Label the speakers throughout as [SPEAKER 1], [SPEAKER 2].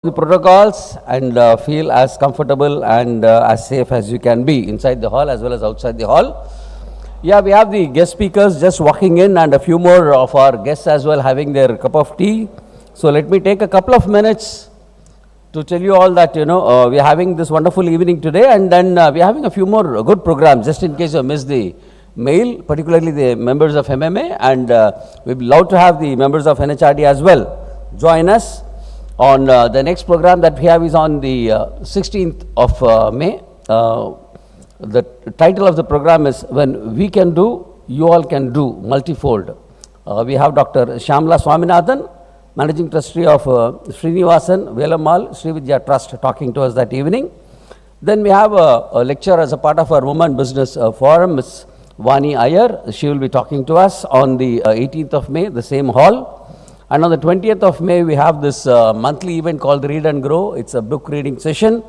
[SPEAKER 1] the protocols and feel as comfortable and as safe as you can be inside the hall as well as outside the hall. Yeah, we have the guest speakers just walking in and a few more of our guests as well having their cup of tea. So let me take a couple of minutes to tell you all that, we are having this wonderful evening today, and then we are having a few more good programs just in case you missed the mail, particularly the members of MMA, and we'd love to have the members of NHRD as well join us on the next program that we have is on the 16th of May. The title of the program is When We Can Do, You All Can Do, Multifold. We have Dr. Shyamala Swaminathan, Managing Trustee of Srinivasan Velamal Sri Vidya Trust, talking to us that evening. Then we have a lecture as a part of our Women Business Forum, Ms. Vani Iyer. She will be talking to us on the 18th of May, the same hall. And on the 20th of May, we have this monthly event called Read and Grow. It's a book reading session.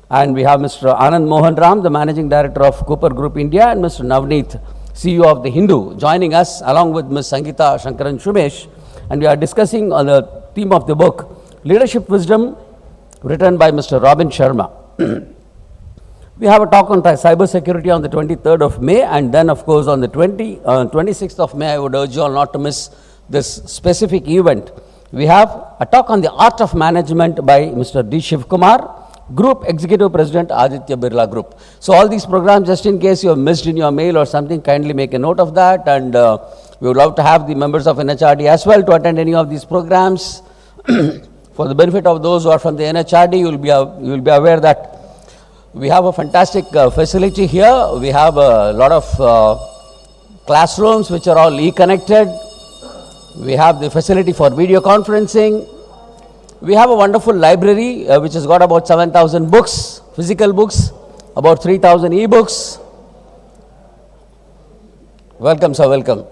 [SPEAKER 1] And we have Mr. Anand Mohan Ram, the Managing Director of Cooper Group India, and Mr. Navneet, CEO of The Hindu, joining us along with Ms. Sangeeta Shankaran Shumesh. And we are discussing on the theme of the book, Leadership Wisdom, written by Mr. Robin Sharma. We have a talk on cyber security on the 23rd of May, and then of course on the 26th of May, I would urge you all not to miss this specific event. We have a talk on the art of management by Mr. D. Shivkumar, Group Executive President, Aditya Birla Group. So all these programs, just in case you have missed in your mail or something, kindly make a note of that, and we would love to have the members of NHRD as well to attend any of these programs. For the benefit of those who are from the NHRD, you will be aware that we have a fantastic facility here. We have a lot of classrooms which are all e-connected. We have the facility for video conferencing. We have a wonderful library which has got about 7,000 books, physical books, about 3,000 e-books. Welcome, sir, welcome.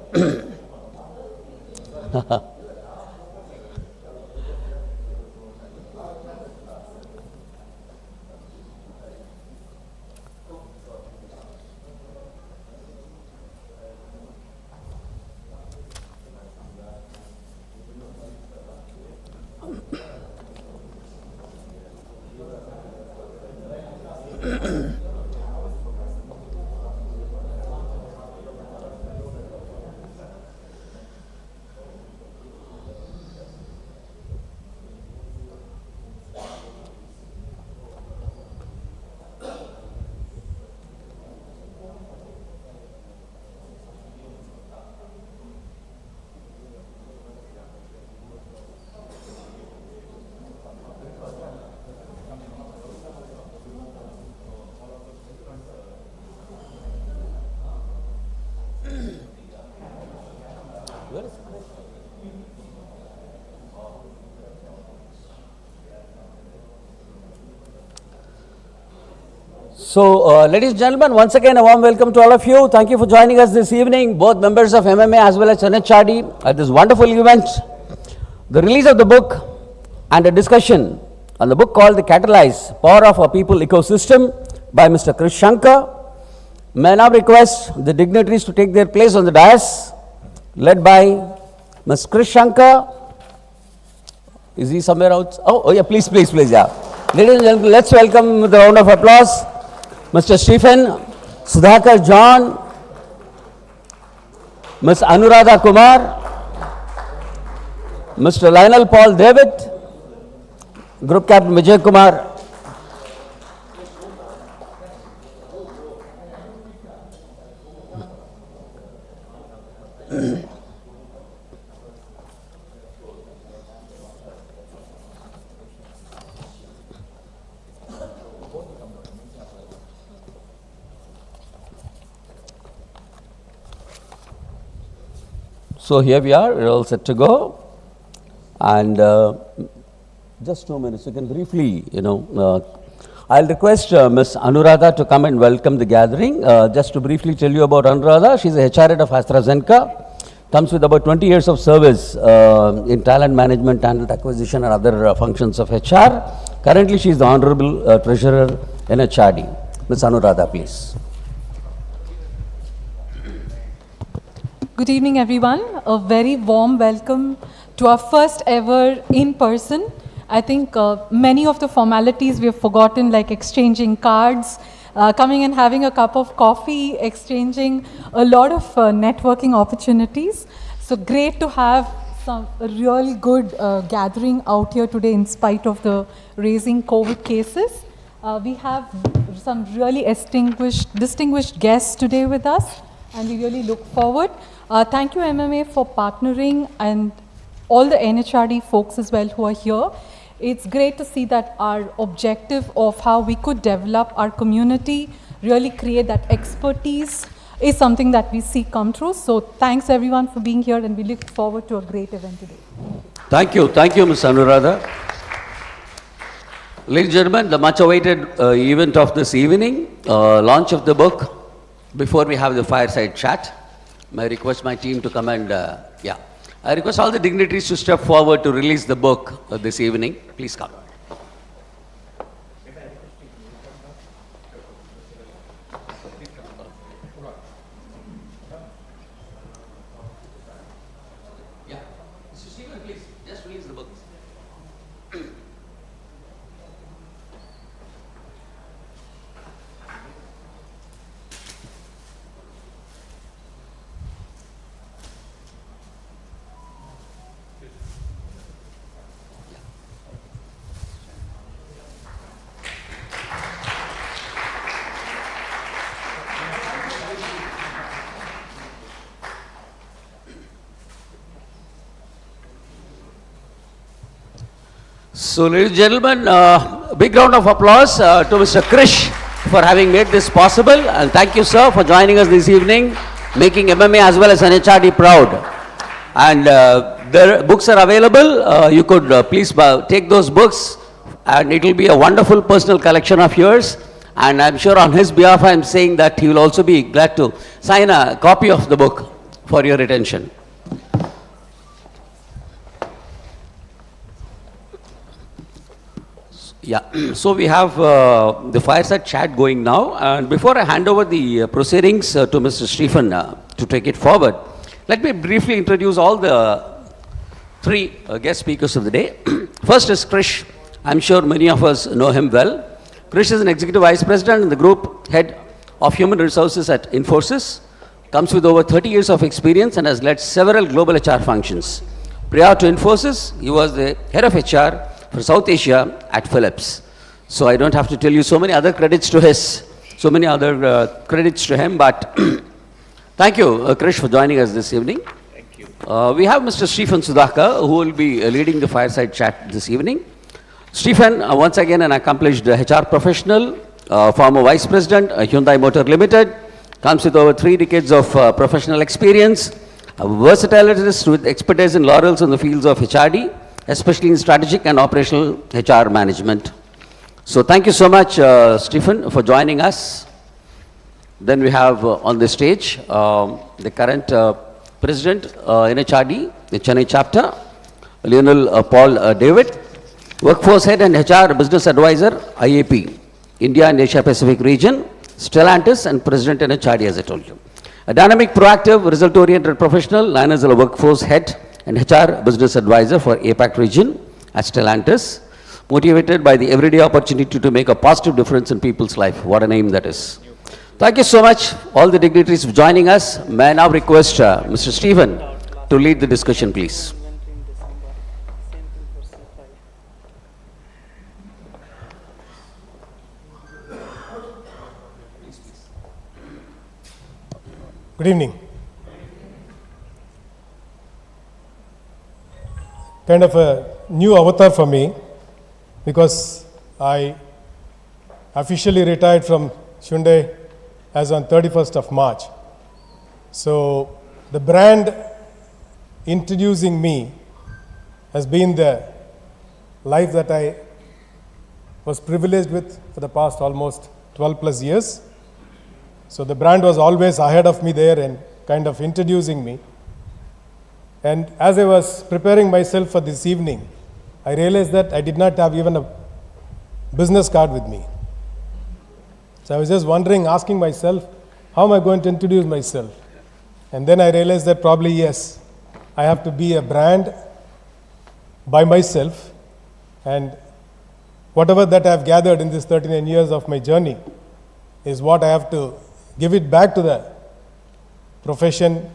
[SPEAKER 1] So, ladies and gentlemen, once again a warm welcome to all of you. Thank you for joining us this evening, both members of MMA as well as NHRD, at this wonderful event. The release of the book and a discussion on the book called the CATALYSE, Power of a People Ecosystem by Mr. Krish Shankar. May I now request the dignitaries to take their place on the dais, led by Ms. Krish Shankar. Is he somewhere out? Oh yeah, please, yeah. Ladies and gentlemen, let's welcome with a round of applause Mr. Stephen, Sudhakar John, Ms. Anuradha Kumar, Mr. Lionel Paul David, Group Captain Vijay Kumar, So here we are, we're all set to go, and just 2 minutes, you can briefly, I'll request Ms. Anuradha to come and welcome the gathering. Just to briefly tell you about Anuradha, she's a HR head of AstraZeneca, comes with about 20 years of service in talent management, talent acquisition and other functions of HR. Currently, she is the Honorable Treasurer NHRD. Ms. Anuradha, please.
[SPEAKER 2] Good evening, everyone. A very warm welcome to our first ever in-person I think many of the formalities we have forgotten, like exchanging cards, coming and having a cup of coffee, exchanging a lot of networking opportunities. So great to have a real good gathering out here today in spite of the raising COVID cases. We have some really distinguished guests today with us, and we really look forward. Thank you, MMA, for partnering, and all the NHRD folks as well who are here. It's great to see that our objective of how we could develop our community, really create that expertise, is something that we see come true. So thanks everyone for being here, and we look forward to a great event today.
[SPEAKER 1] Thank you, Ms. Anuradha. Ladies and gentlemen, the much awaited event of this evening, launch of the book. Before we have the fireside chat, may I request my team to come and, I request all the dignitaries to step forward to release the book this evening. Please come. Yeah, Mr. Stephen, please, just release the book. So, ladies and gentlemen, a big round of applause to Mr. Krish for having made this possible, and thank you, sir, for joining us this evening, making MMA as well as NHRD proud. And the books are available. You could please take those books, and it will be a wonderful personal collection of yours. And I'm sure on his behalf, I'm saying that he will also be glad to sign a copy of the book for your attention. Yeah, so we have the fireside chat going now, and before I hand over the proceedings to Mr. Stephen to take it forward, let me briefly introduce all the three guest speakers of the day. First is Krish. I'm sure many of us know him well. Krish is an Executive Vice President and the Group Head of Human Resources at Infosys, comes with over 30 years of experience and has led several global HR functions. Prior to Infosys, he was the Head of HR for South Asia at Philips. So I don't have to tell you so many other credits to him, but thank you, Krish, for joining us this evening.
[SPEAKER 3] Thank you.
[SPEAKER 1] We have Mr. Stephen Sudhakar, who will be leading the fireside chat this evening. Stephen, once again an accomplished HR professional, former Vice President, Hyundai Motor Limited, comes with over 3 decades of professional experience, a versatilist with expertise in laurels in the fields of HRD, especially in strategic and operational HR management. So thank you so much, Stephen, for joining us. Then we have on the stage the current President, NHRD, the Chennai chapter, Lionel Paul David, Workforce Head and HR Business Advisor, IAP, India and Asia Pacific region, Stellantis, and President NHRD, as I told you. A dynamic, proactive, result-oriented professional, Lionel is a Workforce Head and HR Business Advisor for APAC region at Stellantis, motivated by the everyday opportunity to make a positive difference in people's life. What a name that is. Thank you so much, all the dignitaries for joining us. May I now request Mr. Stephen to lead the discussion, please.
[SPEAKER 4] Good evening. Kind of a new avatar for me, because I officially retired from Hyundai as on 31st of March. So the brand introducing me has been the life that I was privileged with for the past almost 12 plus years. So the brand was always ahead of me there and kind of introducing me. And as I was preparing myself for this evening, I realized that I did not have even a business card with me. So I was just wondering, asking myself, how am I going to introduce myself? And then I realized that probably, yes, I have to be a brand by myself And whatever that I have gathered in these 39 years of my journey is what I have to give it back to the profession,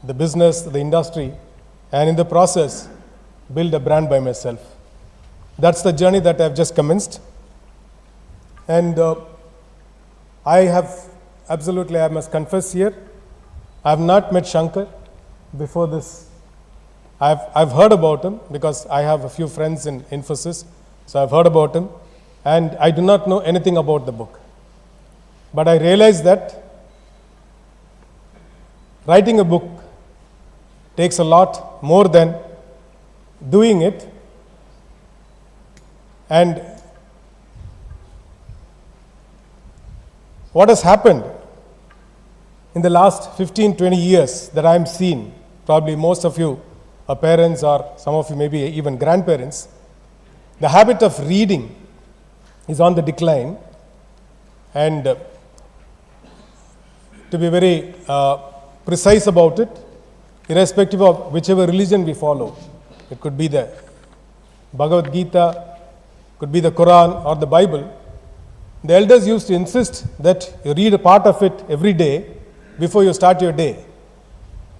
[SPEAKER 4] the business, the industry, and in the process, build a brand by myself. That's the journey that I have just commenced. And I have absolutely, I must confess here, I have not met Shankar before this. I've heard about him because I have a few friends in Infosys, so I've heard about him, and I do not know anything about the book. But I realize that writing a book takes a lot more than doing it. And what has happened in the last 15, 20 years that I'm seeing, probably most of you are parents or some of you maybe even grandparents, the habit of reading is on the decline. And to be very precise about it, irrespective of whichever religion we follow, it could be the Bhagavad Gita, could be the Quran or the Bible, the elders used to insist that you read a part of it every day before you start your day.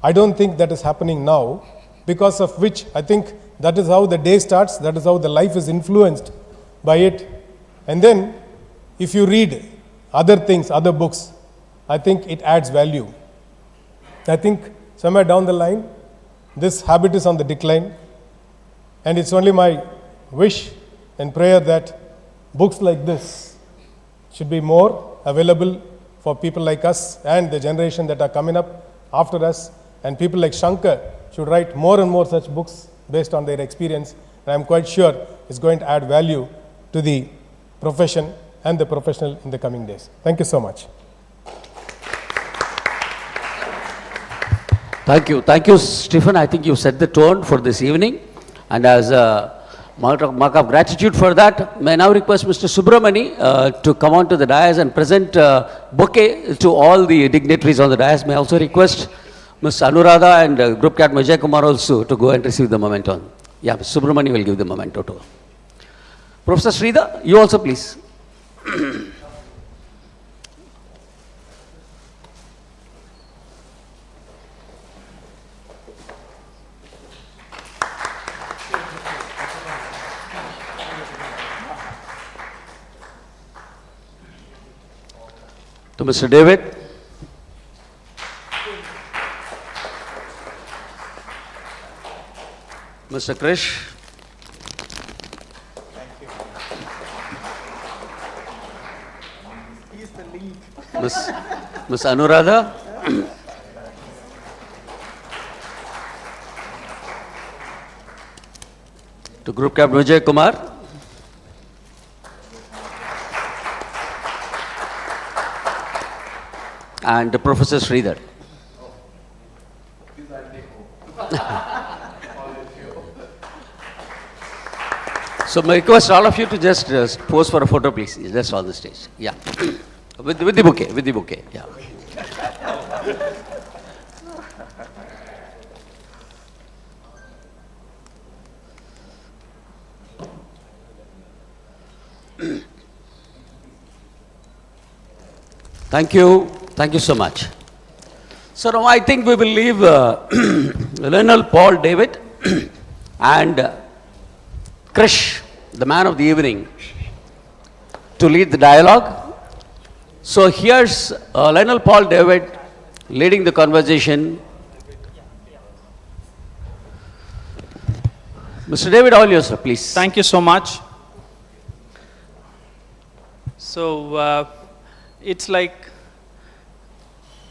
[SPEAKER 4] I don't think that is happening now, because of which I think that is how the day starts, that is how the life is influenced by it. And then if you read other things, other books, I think it adds value. I think somewhere down the line, this habit is on the decline, and it's only my wish and prayer that books like this should be more available for people like us and the generation that are coming up after us, and people like Shankar should write more and more such books based on their experience, and I'm quite sure it's going to add value to the profession and the professional in the coming days. Thank you so much.
[SPEAKER 1] Thank you, Stephen. I think you set the tone for this evening, and as a mark of gratitude for that, may I now request Mr. Subramani to come on to the dais and present a bouquet to all the dignitaries on the dais. May I also request Ms. Anuradha and Group Captain Vijay Kumar also to go and receive the memento. Yeah, Mr. Subramani will give the memento to Professor Sridhar. You also, please. To Mr. David. Mr. Krish.
[SPEAKER 3] Thank you. He's the lead.
[SPEAKER 1] Ms. Anuradha. To Group Captain Vijay Kumar. And Professor Sridhar. So may I request all of you to just pose for a photo, please. Just on the stage. Yeah. With the bouquet. Yeah. Thank you so much. So now I think we will leave Lionel Paul David and Krish, the man of the evening, to lead the dialogue. So here's Lionel Paul David leading the conversation. Mr. David, all yours, sir, please.
[SPEAKER 3] Thank you so much. So it's like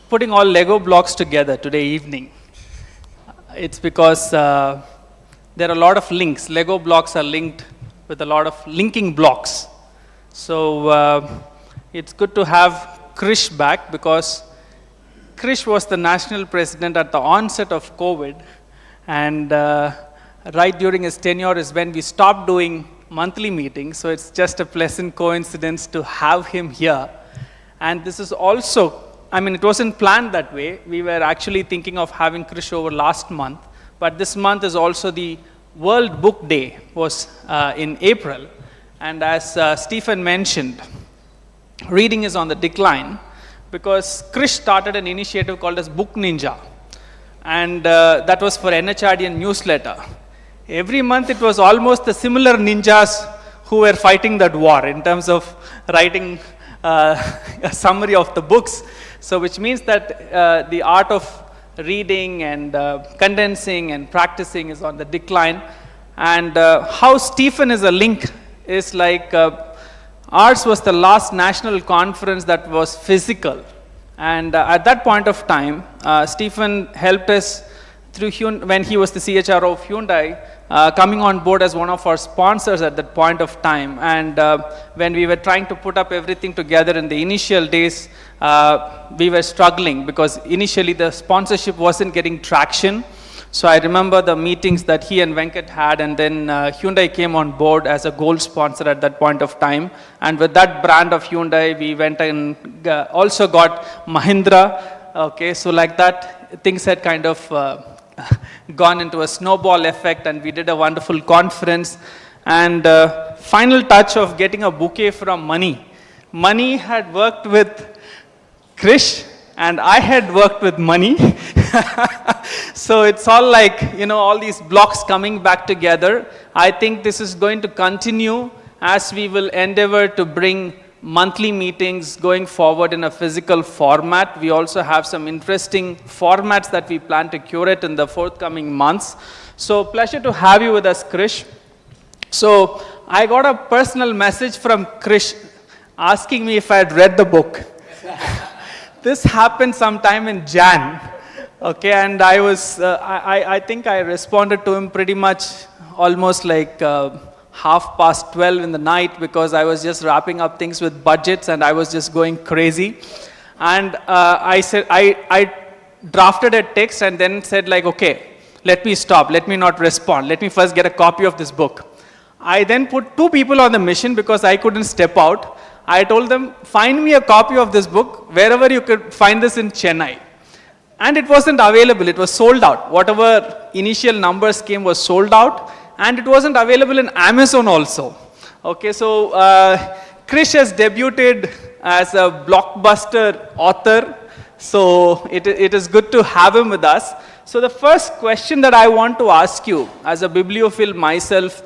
[SPEAKER 3] putting all Lego blocks together today evening. It's because there are a lot of links. Lego blocks are linked with a lot of linking blocks. So it's good to have Krish back, because Krish was the national president at the onset of COVID, and right during his tenure is when we stopped doing monthly meetings. So it's just a pleasant coincidence to have him here. And this is also, I mean, it wasn't planned that way. We were actually thinking of having Krish over last month, but this month is also the World Book Day was in April, and as Stephen mentioned, reading is on the decline because Krish started an initiative called as Book Ninja, and that was for NHRD and newsletter. Every month it was almost the similar ninjas who were fighting that war in terms of writing a summary of the books. So which means that the art of reading and condensing and practicing is on the decline. And how Stephen is a link is like ours was the last national conference that was physical. And at that point of time, Stephen helped us through when he was the CHRO of Hyundai, coming on board as one of our sponsors at that point of time. And when we were trying to put up everything together in the initial days, we were struggling because initially the sponsorship wasn't getting traction. So I remember the meetings that he and Venkat had, and then Hyundai came on board as a gold sponsor at that point of time. And with that brand of Hyundai, we went and also got Mahindra. Okay, so like that, things had kind of gone into a snowball effect, and we did a wonderful conference. And final touch of getting a bouquet from Mani. Mani had worked with Krish, and I had worked with Mani. So it's all like, you know, all these blocks coming back together. I think this is going to continue as we will endeavor to bring monthly meetings going forward in a physical format. We also have some interesting formats that we plan to curate in the forthcoming months. So pleasure to have you with us, Krish. So I got a personal message from Krish asking me if I had read the book. This happened sometime in Jan. Okay, and I was, I think I responded to him pretty much almost like 12:30 in the night, because I was just wrapping up things with budgets and I was just going crazy. And I said, I drafted a text and then said like, okay, let me stop, let me not respond, let me first get a copy of this book. I then put 2 people on the mission because I couldn't step out. I told them, find me a copy of this book wherever you could find this in Chennai. And it wasn't available, it was sold out. Whatever initial numbers came was sold out, and it wasn't available in Amazon also. Okay, so Krish has debuted as a blockbuster author, so it is good to have him with us. So the first question that I want to ask you, as a bibliophile myself,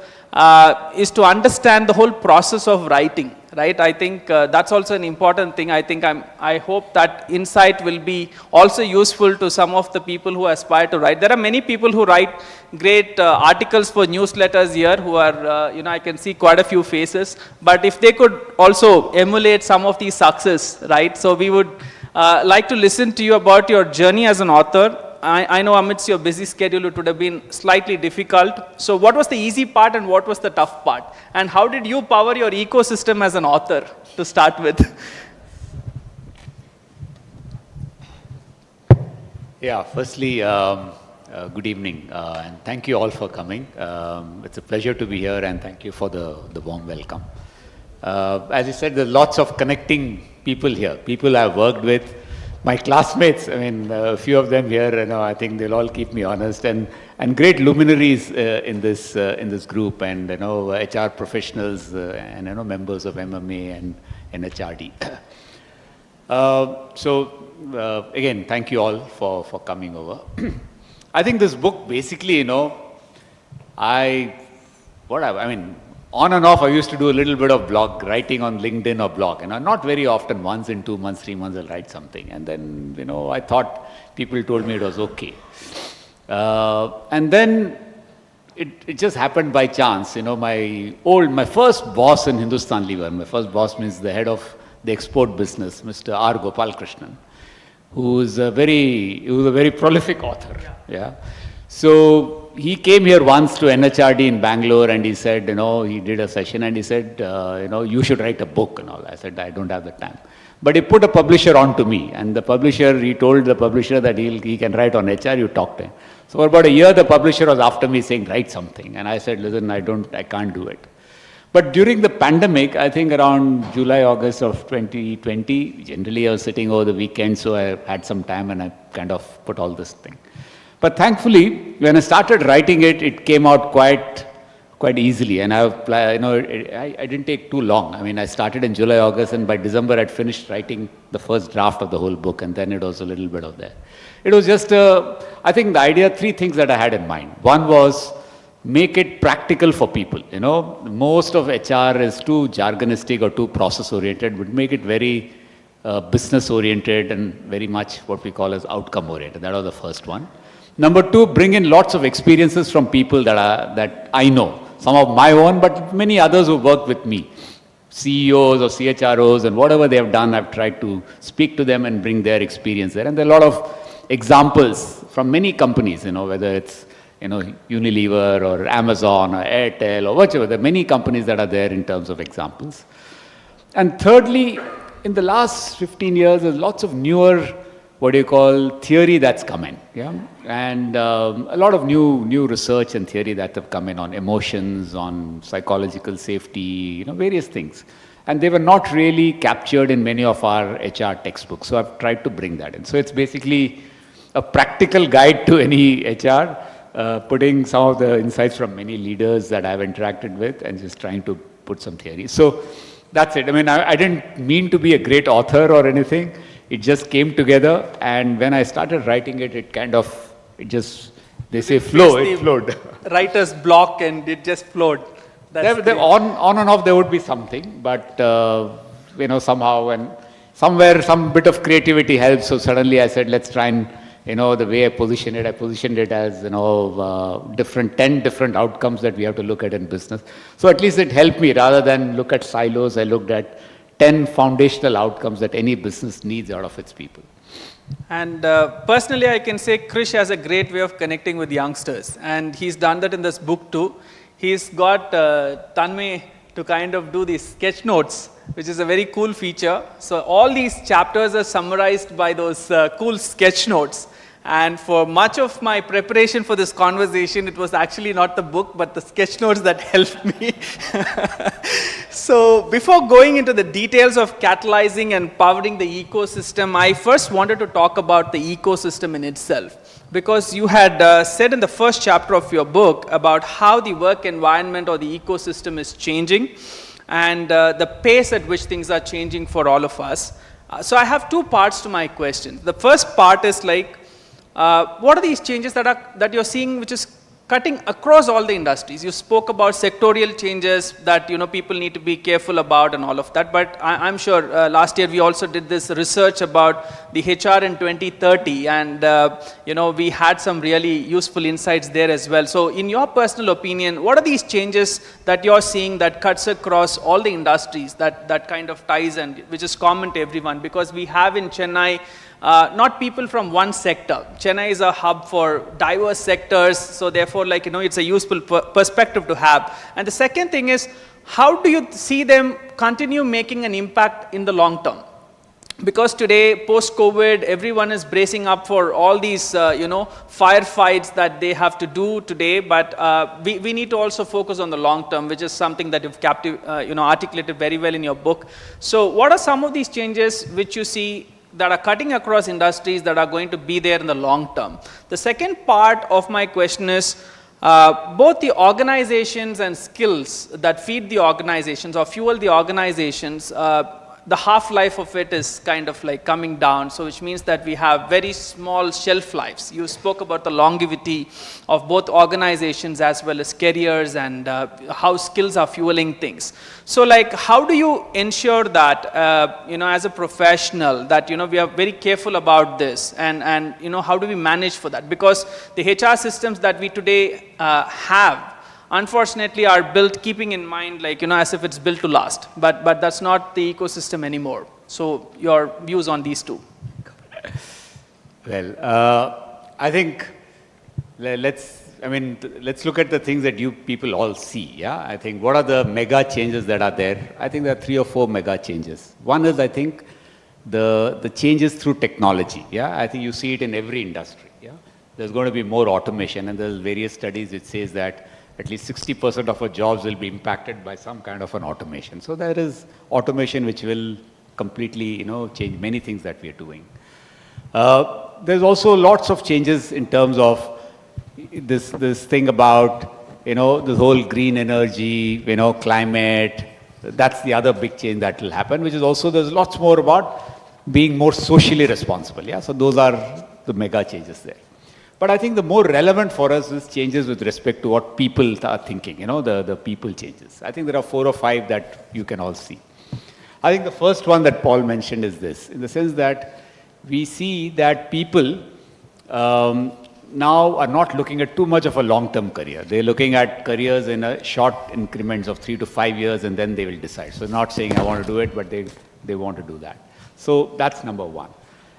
[SPEAKER 3] is to understand the whole process of writing, right? I think that's also an important thing. I hope that insight will be also useful to some of the people who aspire to write. There are many people who write great articles for newsletters here who are, I can see quite a few faces, but if they could also emulate some of these success, right? So we would like to listen to you about your journey as an author. I know amidst your busy schedule, it would have been slightly difficult. So what was the easy part and what was the tough part? And how did you power your ecosystem as an author to start with?
[SPEAKER 5] Yeah, firstly, good evening, and thank you all for coming. It's a pleasure to be here, and thank you for the warm welcome. As you said, there are lots of connecting people here, people I've worked with. My classmates, I mean, a few of them here, I think they'll all keep me honest, and great luminaries in this group, and HR professionals, and members of MMA and NHRD. Again, thank you all for coming over. I think this book basically, on and off, I used to do a little bit of blog writing on LinkedIn or blog, not very often, once in 2 months, 3 months, I'll write something. And then, I thought people told me it was okay. And then it just happened by chance. My first boss in Hindustan Lever, my first boss means the head of the export business, Mr. R. Gopalakrishnan, who was a very prolific author. Yeah. So he came here once to NHRD in Bangalore, and he said, he did a session and he said, you should write a book and all. I said, I don't have the time. But he put a publisher on to me, and he told the publisher that he can write on HR, you talk to him. So for about a year, the publisher was after me saying, write something. And I said, listen, I can't do it. But during the pandemic, I think around July, August of 2020, generally I was sitting over the weekend, so I had some time and I kind of put all this thing. But thankfully, when I started writing it, it came out quite easily. And I didn't take too long. I mean, I started in July, August, and by December, I'd finished writing the first draft of the whole book, and then it was a little bit of that. It was just, I think the idea, three things that I had in mind. One was make it practical for people. Most of HR is too jargonistic or too process oriented, but make it very business oriented and very much what we call as outcome oriented. That was the first one. Number two, bring in lots of experiences from people that I know. Some of my own, but many others who worked with me. CEOs or CHROs and whatever they have done, I've tried to speak to them and bring their experience there. And there are a lot of examples from many companies, whether it's Unilever or Amazon or Airtel or whatever. There are many companies that are there in terms of examples. And thirdly, in the last 15 years, there's lots of newer, theory that's come in. Yeah? And a lot of new research and theory that have come in on emotions, on psychological safety, various things. And they were not really captured in many of our HR textbooks. So I've tried to bring that in. So it's basically a practical guide to any HR, putting some of the insights from many leaders that I've interacted with and just trying to put some theory. So that's it. I mean, I didn't mean to be a great author or anything. It just came together. And when I started writing it, they say flow, it flowed.
[SPEAKER 3] Writer's block and it just flowed.
[SPEAKER 5] On and off there would be something, but somehow and somewhere some bit of creativity helps. So suddenly I said, let's try and the way I positioned it as 10 different outcomes that we have to look at in business. So at least it helped me rather than look at silos. I looked at 10 foundational outcomes that any business needs out of its people.
[SPEAKER 3] And personally, I can say Krish has a great way of connecting with youngsters, and he's done that in this book too. He's got Tanmay to kind of do these sketch notes, which is a very cool feature. So all these chapters are summarized by those cool sketch notes. And for much of my preparation for this conversation, it was actually not the book, but the sketch notes that helped me. So before going into the details of catalyzing and powering the ecosystem, I first wanted to talk about the ecosystem in itself. Because you had said in the first chapter of your book about how the work environment or the ecosystem is changing and the pace at which things are changing for all of us. So I have two parts to my question. The first part is like, what are these changes that you're seeing which is cutting across all the industries? You spoke about sectorial changes that people need to be careful about and all of that, but I'm sure last year we also did this research about the HR in 2030 and we had some really useful insights there as well. So in your personal opinion, what are these changes that you're seeing that cuts across all the industries that kind of ties and which is common to everyone? Because we have in Chennai not people from one sector. Chennai is a hub for diverse sectors, so therefore it's a useful perspective to have. And the second thing is, how do you see them continue making an impact in the long term? Because today, post-COVID, everyone is bracing up for all these, firefights that they have to do today, but we need to also focus on the long term, which is something that you've articulated very well in your book. So what are some of these changes which you see that are cutting across industries that are going to be there in the long term? The second part of my question is, both the organizations and skills that feed the organizations or fuel the organizations, the half-life of it is kind of like coming down, so which means that we have very small shelf lives. You spoke about the longevity of both organizations as well as careers and how skills are fueling things. So how do you ensure that, as a professional, that, we are very careful about this and how do we manage for that? Because the HR systems that we today have, unfortunately, are built keeping in mind, as if it's built to last. But that's not the ecosystem anymore. So your views on these two?
[SPEAKER 5] Well, I think let's look at the things that you people all see. Yeah, I think what are the mega changes that are there? I think there are 3 or 4 mega changes. One is, I think, the changes through technology. Yeah, I think you see it in every industry. Yeah, there's going to be more automation, and there's various studies which says that at least 60% of our jobs will be impacted by some kind of an automation. So there is automation which will completely, change many things that we are doing. There's also lots of changes in terms of this thing about, this whole green energy, climate. That's the other big change that will happen, which is also, there's lots more about being more socially responsible. Yeah, so those are the mega changes there. But I think the more relevant for us is changes with respect to what people are thinking, the people changes. I think there are 4 or 5 that you can all see. I think the first one that Paul mentioned is this, in the sense that we see that people now are not looking at too much of a long-term career. They're looking at careers in a short increments of 3 to 5 years, and then they will decide. So not saying I want to do it, but they want to do that. So that's number one.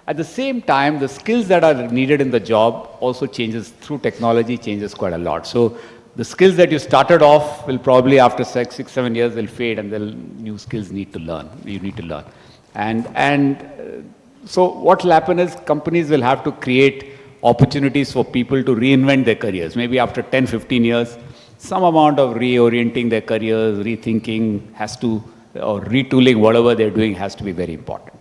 [SPEAKER 5] At the same time, the skills that are needed in the job also changes through technology, changes quite a lot. So the skills that you started off will probably after 6, 7 years will fade, and then new skills you need to learn. So what will happen is companies will have to create opportunities for people to reinvent their careers. Maybe after 10, 15 years, some amount of reorienting their careers, rethinking or retooling whatever they're doing has to be very important.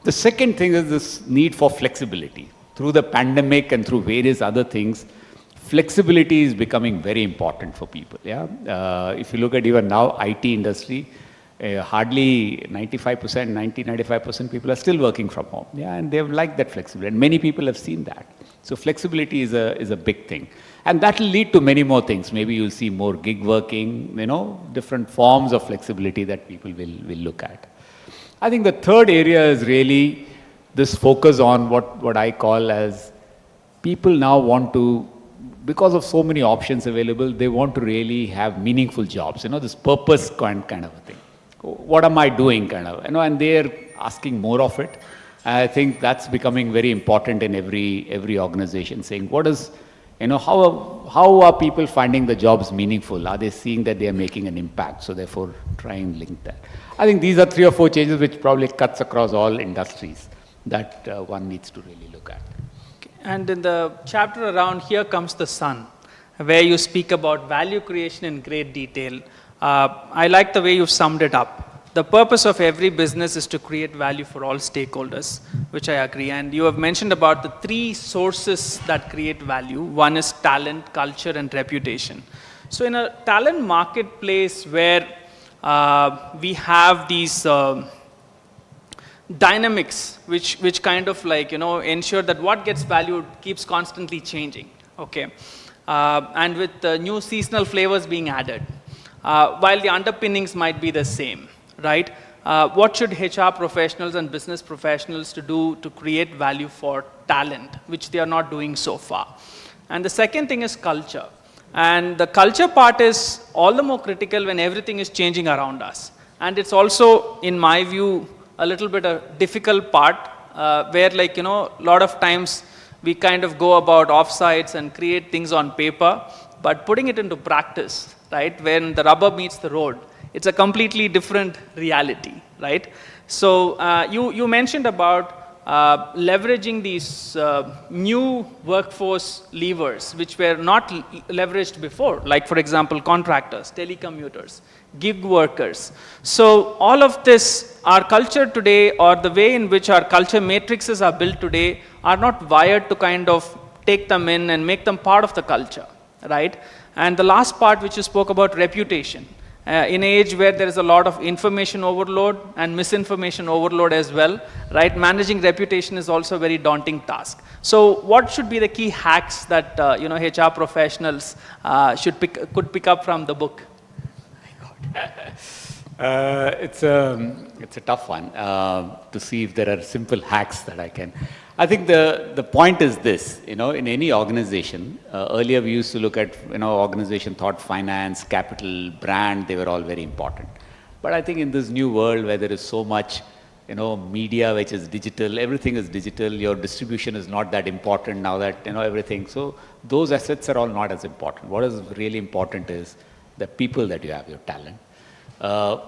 [SPEAKER 5] The second thing is this need for flexibility. Through the pandemic and through various other things, flexibility is becoming very important for people. Yeah, if you look at even now, IT industry, hardly 95% people are still working from home. Yeah, and they've liked that flexibility, and many people have seen that. So flexibility is a big thing, and that will lead to many more things. Maybe you'll see more gig working, different forms of flexibility that people will look at. I think the third area is really this focus on what I call as people now want to, because of so many options available, they want to really have meaningful jobs, this purpose kind of a thing. What am I doing kind of, and they're asking more of it. I think that's becoming very important in every organization, saying what is, how are people finding the jobs meaningful? Are they seeing that they are making an impact? So therefore, try and link that. I think these are 3 or 4 changes which probably cuts across all industries that one needs to really look at.
[SPEAKER 3] Okay. And in the chapter around Here Comes the Sun, where you speak about value creation in great detail, I like the way you've summed it up. The purpose of every business is to create value for all stakeholders, which I agree. And you have mentioned about the 3 sources that create value. One is talent, culture, and reputation. So in a talent marketplace where we have these dynamics which kind of ensure that what gets valued keeps constantly changing, okay? And with new seasonal flavors being added, while the underpinnings might be the same, right? What should HR professionals and business professionals to do to create value for talent, which they are not doing so far? And the second thing is culture. And the culture part is all the more critical when everything is changing around us. And it's also, in my view, a little bit a difficult part where a lot of times we kind of go about offsites and create things on paper, but putting it into practice, right, when the rubber meets the road, it's a completely different reality, right? So you mentioned about leveraging these new workforce levers, which were not leveraged before, like for example, contractors, telecommuters, gig workers. So all of this, our culture today, or the way in which our culture matrices are built today, are not wired to kind of take them in and make them part of the culture, right? And the last part, which you spoke about, reputation. In an age where there is a lot of information overload and misinformation overload as well, right? Managing reputation is also a very daunting task. So what should be the key hacks that HR professionals could pick up from the book?
[SPEAKER 5] It's a tough one to see if there are simple hacks that I can. I think the point is this, in any organization, earlier we used to look at, organization thought finance, capital, brand, they were all very important. But I think in this new world where there is so much, media which is digital, everything is digital, your distribution is not that important now that, everything. So those assets are all not as important. What is really important is the people that you have, your talent.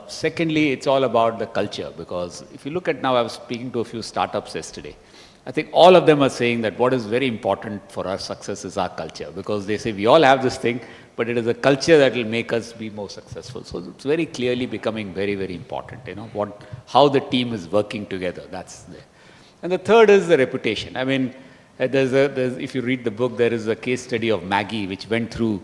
[SPEAKER 5] Secondly, it's all about the culture, because if you look at now, I was speaking to a few startups yesterday. I think all of them are saying that what is very important for our success is our culture, because they say we all have this thing, but it is a culture that will make us be more successful. So it's very clearly becoming very, very important, how the team is working together, that's there. And the third is the reputation. I mean, If you read the book, there is a case study of Maggie, which went through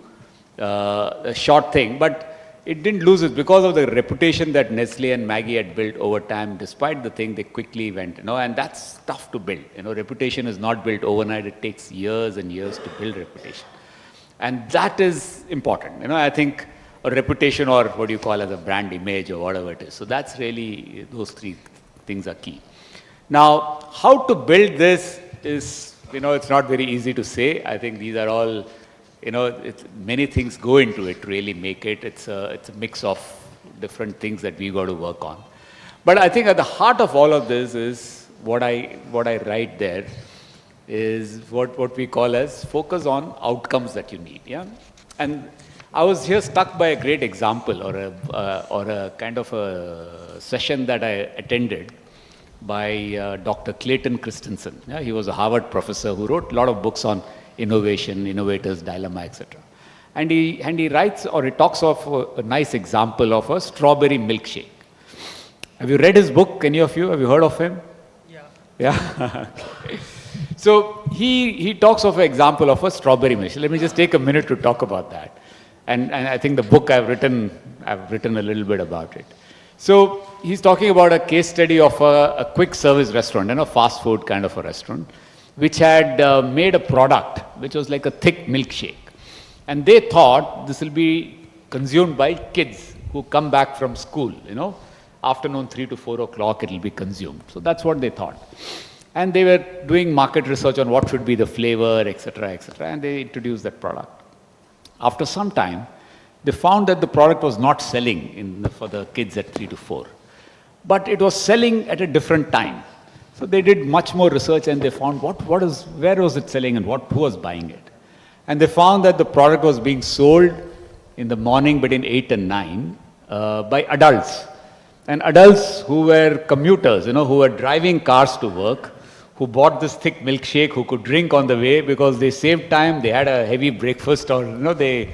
[SPEAKER 5] a short thing, but it didn't lose it because of the reputation that Nestle and Maggie had built over time. Despite the thing, they quickly went, and that's tough to build. Reputation is not built overnight. It takes years and years to build reputation. And that is important. I think a reputation, or what you call as a brand image or whatever it is. So that's really, those three things are key. Now, how to build this is, it's not very easy to say. I think these are all, many things go into it to really make it. It's a mix of different things that we got to work on. But I think at the heart of all of this is what I write there is what we call as focus on outcomes that you need. Yeah, and I was here struck by a great example or a kind of a session that I attended by Dr. Clayton Christensen. Yeah, he was a Harvard professor who wrote a lot of books on innovation, innovators, dilemma, etc. And he writes, or he talks of a nice example of a strawberry milkshake. Have you read his book? Any of you? Have you heard of him?
[SPEAKER 3] Yeah.
[SPEAKER 5] Yeah. So he talks of an example of a strawberry milkshake. Let me just take a minute to talk about that. And I think the book I've written a little bit about it. So he's talking about a case study of a quick service restaurant, a fast food kind of a restaurant, which had made a product which was like a thick milkshake. And they thought this will be consumed by kids who come back from school, afternoon 3 to 4 o'clock it will be consumed. So that's what they thought. And they were doing market research on what should be the flavor, etc., and they introduced that product. After some time, they found that the product was not selling for the kids at 3 to 4, but it was selling at a different time. So they did much more research and they found where was it selling and who was buying it. And they found that the product was being sold in the morning between 8 and 9 by adults. And adults who were commuters, who were driving cars to work, who bought this thick milkshake, who could drink on the way because they saved time, they had a heavy breakfast, or they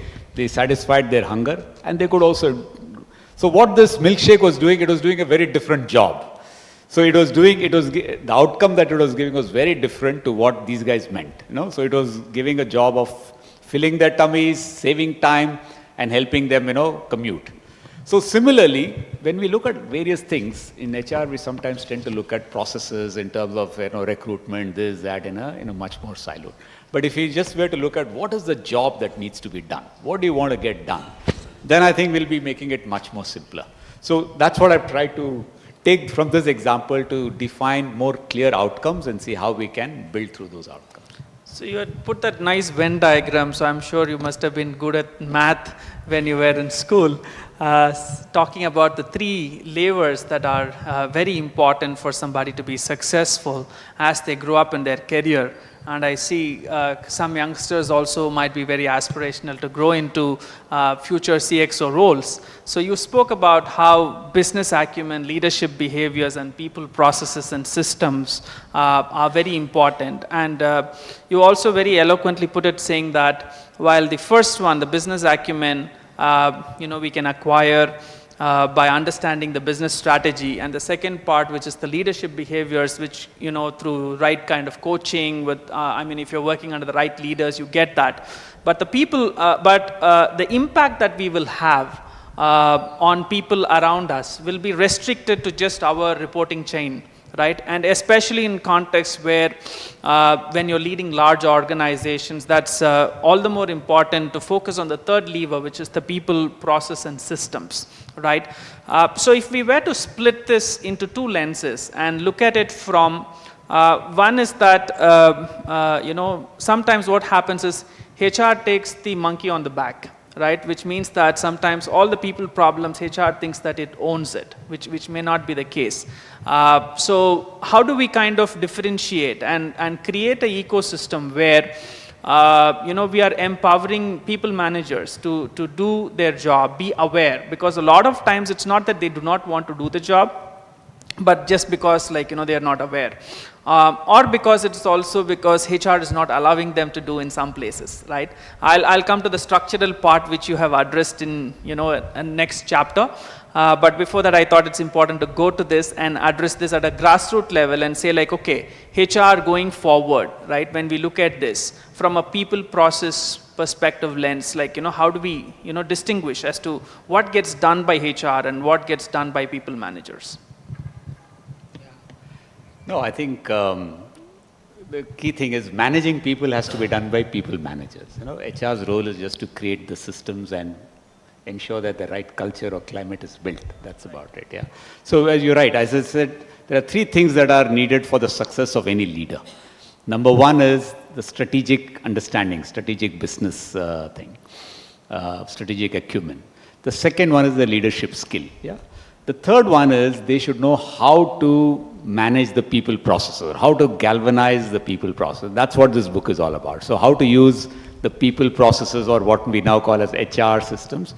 [SPEAKER 5] satisfied their hunger, and they could also. So what this milkshake was doing, it was doing a very different job. So the outcome that it was giving was very different to what these guys meant. So it was giving a job of filling their tummies, saving time, and helping them, commute. So similarly, when we look at various things in HR, we sometimes tend to look at processes in terms of recruitment, this, that, in a much more siloed. But if we just were to look at what is the job that needs to be done, what do you want to get done, then I think we'll be making it much more simpler. So that's what I've tried to take from this example to define more clear outcomes and see how we can build through those outcomes.
[SPEAKER 3] So you had put that nice Venn diagram, so I'm sure you must have been good at math when you were in school, talking about the 3 levers that are very important for somebody to be successful as they grow up in their career. And I see some youngsters also might be very aspirational to grow into future CXO roles. So you spoke about how business acumen, leadership behaviors, and people processes and systems are very important. And you also very eloquently put it saying that while the first one, the business acumen, we can acquire by understanding the business strategy, and the second part, which is the leadership behaviors, which through right kind of coaching with if you're working under the right leaders, you get that. But the people the impact that we will have on people around us will be restricted to just our reporting chain, right? And especially in context where when you're leading large organizations, that's all the more important to focus on the third lever, which is the people, process, and systems, right? So if we were to split this into 2 lenses and look at it from, one is that, sometimes what happens is HR takes the monkey on the back, right? Which means that sometimes all the people problems, HR thinks that it owns it, which may not be the case. So how do we kind of differentiate and create an ecosystem where we are empowering people managers to do their job, be aware, because a lot of times it's not that they do not want to do the job, but just because like, they are not aware. Or because it's also because HR is not allowing them to do in some places, right? I'll come to the structural part which you have addressed in, a next chapter. But before that, I thought it's important to go to this and address this at a grassroots level and say like, okay, HR going forward, right? When we look at this from a people process perspective lens, like, how do we, distinguish as to what gets done by HR and what gets done by people managers?
[SPEAKER 5] No, I think the key thing is managing people has to be done by people managers. HR's role is just to create the systems and ensure that the right culture or climate is built. That's about it, yeah. So as you're right, as I said, there are three things that are needed for the success of any leader. Number one is the strategic understanding, strategic business strategic acumen. The second one is the leadership skill, yeah. The third one is they should know how to manage the people process, how to galvanize the people process. That's what this book is all about. So how to use the people processes, or what we now call as HR systems,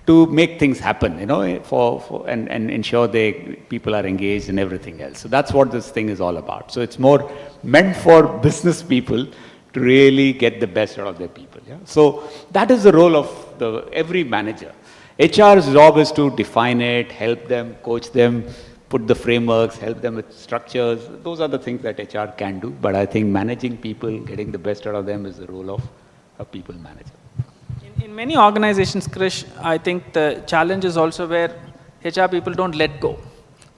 [SPEAKER 5] to make things happen, and ensure people are engaged in everything else. So that's what this thing is all about. So it's more meant for business people to really get the best out of their people. Yeah? So that is the role of every manager. HR's job is to define it, help them, coach them, put the frameworks, help them with structures. Those are the things that HR can do. But I think managing people, getting the best out of them is the role of a people manager.
[SPEAKER 3] In many organizations, Krish, I think the challenge is also where HR people don't let go.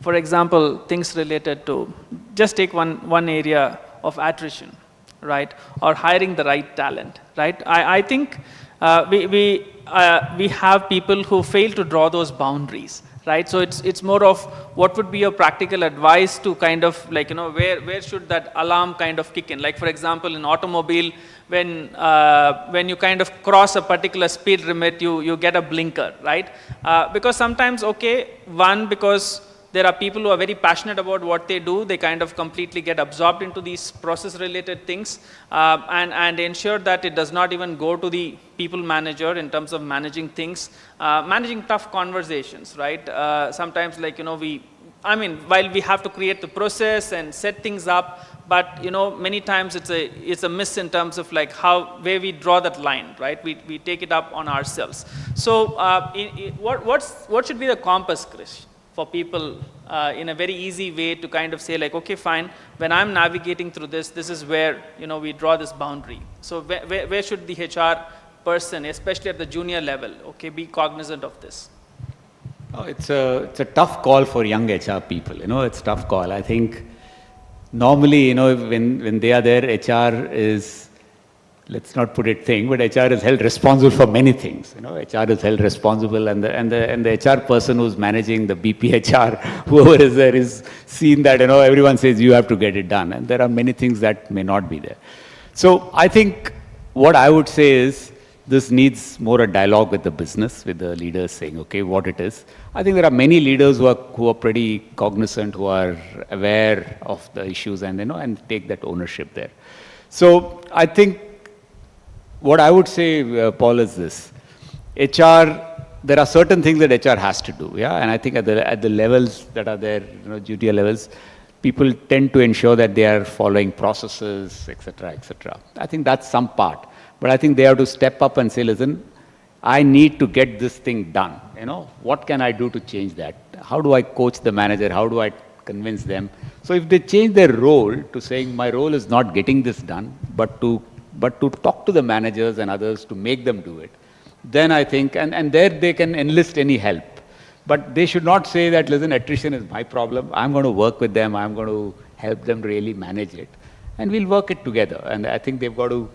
[SPEAKER 3] For example, things related to, just take one area of attrition, right? Or hiring the right talent, right? I think we have people who fail to draw those boundaries, right? So it's more of what would be your practical advice to kind of like, where should that alarm kind of kick in? Like for example, in automobile, when you kind of cross a particular speed limit, you get a blinker, right? Because sometimes, because there are people who are very passionate about what they do, they kind of completely get absorbed into these process-related things, and ensure that it does not even go to the people manager in terms of managing things, managing tough conversations, right? Sometimes, like, while we have to create the process and set things up, but many times it's a miss in terms of like where we draw that line, right? We take it up on ourselves. So, what should be the compass, Krish, for people in a very easy way to kind of say like, okay, fine, when I'm navigating through this is where, we draw this boundary. So where should the HR person, especially at the junior level, be cognizant of this?
[SPEAKER 5] Oh, it's a tough call for young HR people, it's a tough call. I think normally, when they are there, HR is, let's not put it but HR is held responsible for many things. HR is held responsible, and the HR person who's managing the BPHR, whoever is there, is seen that, everyone says you have to get it done, and there are many things that may not be there. So I think what I would say is this needs more a dialogue with the business, with the leaders saying, okay, what it is. I think there are many leaders who are pretty cognizant, who are aware of the issues, and and take that ownership there. So I think what I would say, Paul, is this: HR, there are certain things that HR has to do, yeah. And I think at the levels that are there, junior levels, people tend to ensure that they are following processes, etc., etc. I think that's some part, but I think they have to step up and say, listen, I need to get this thing done. What can I do to change that? How do I coach the manager? How do I convince them? So if they change their role to saying my role is not getting this done, but to talk to the managers and others to make them do it, then I think, and there they can enlist any help. But they should not say that, listen, attrition is my problem. I'm going to work with them. I'm going to help them really manage it. And we'll work it together. And I think they've got to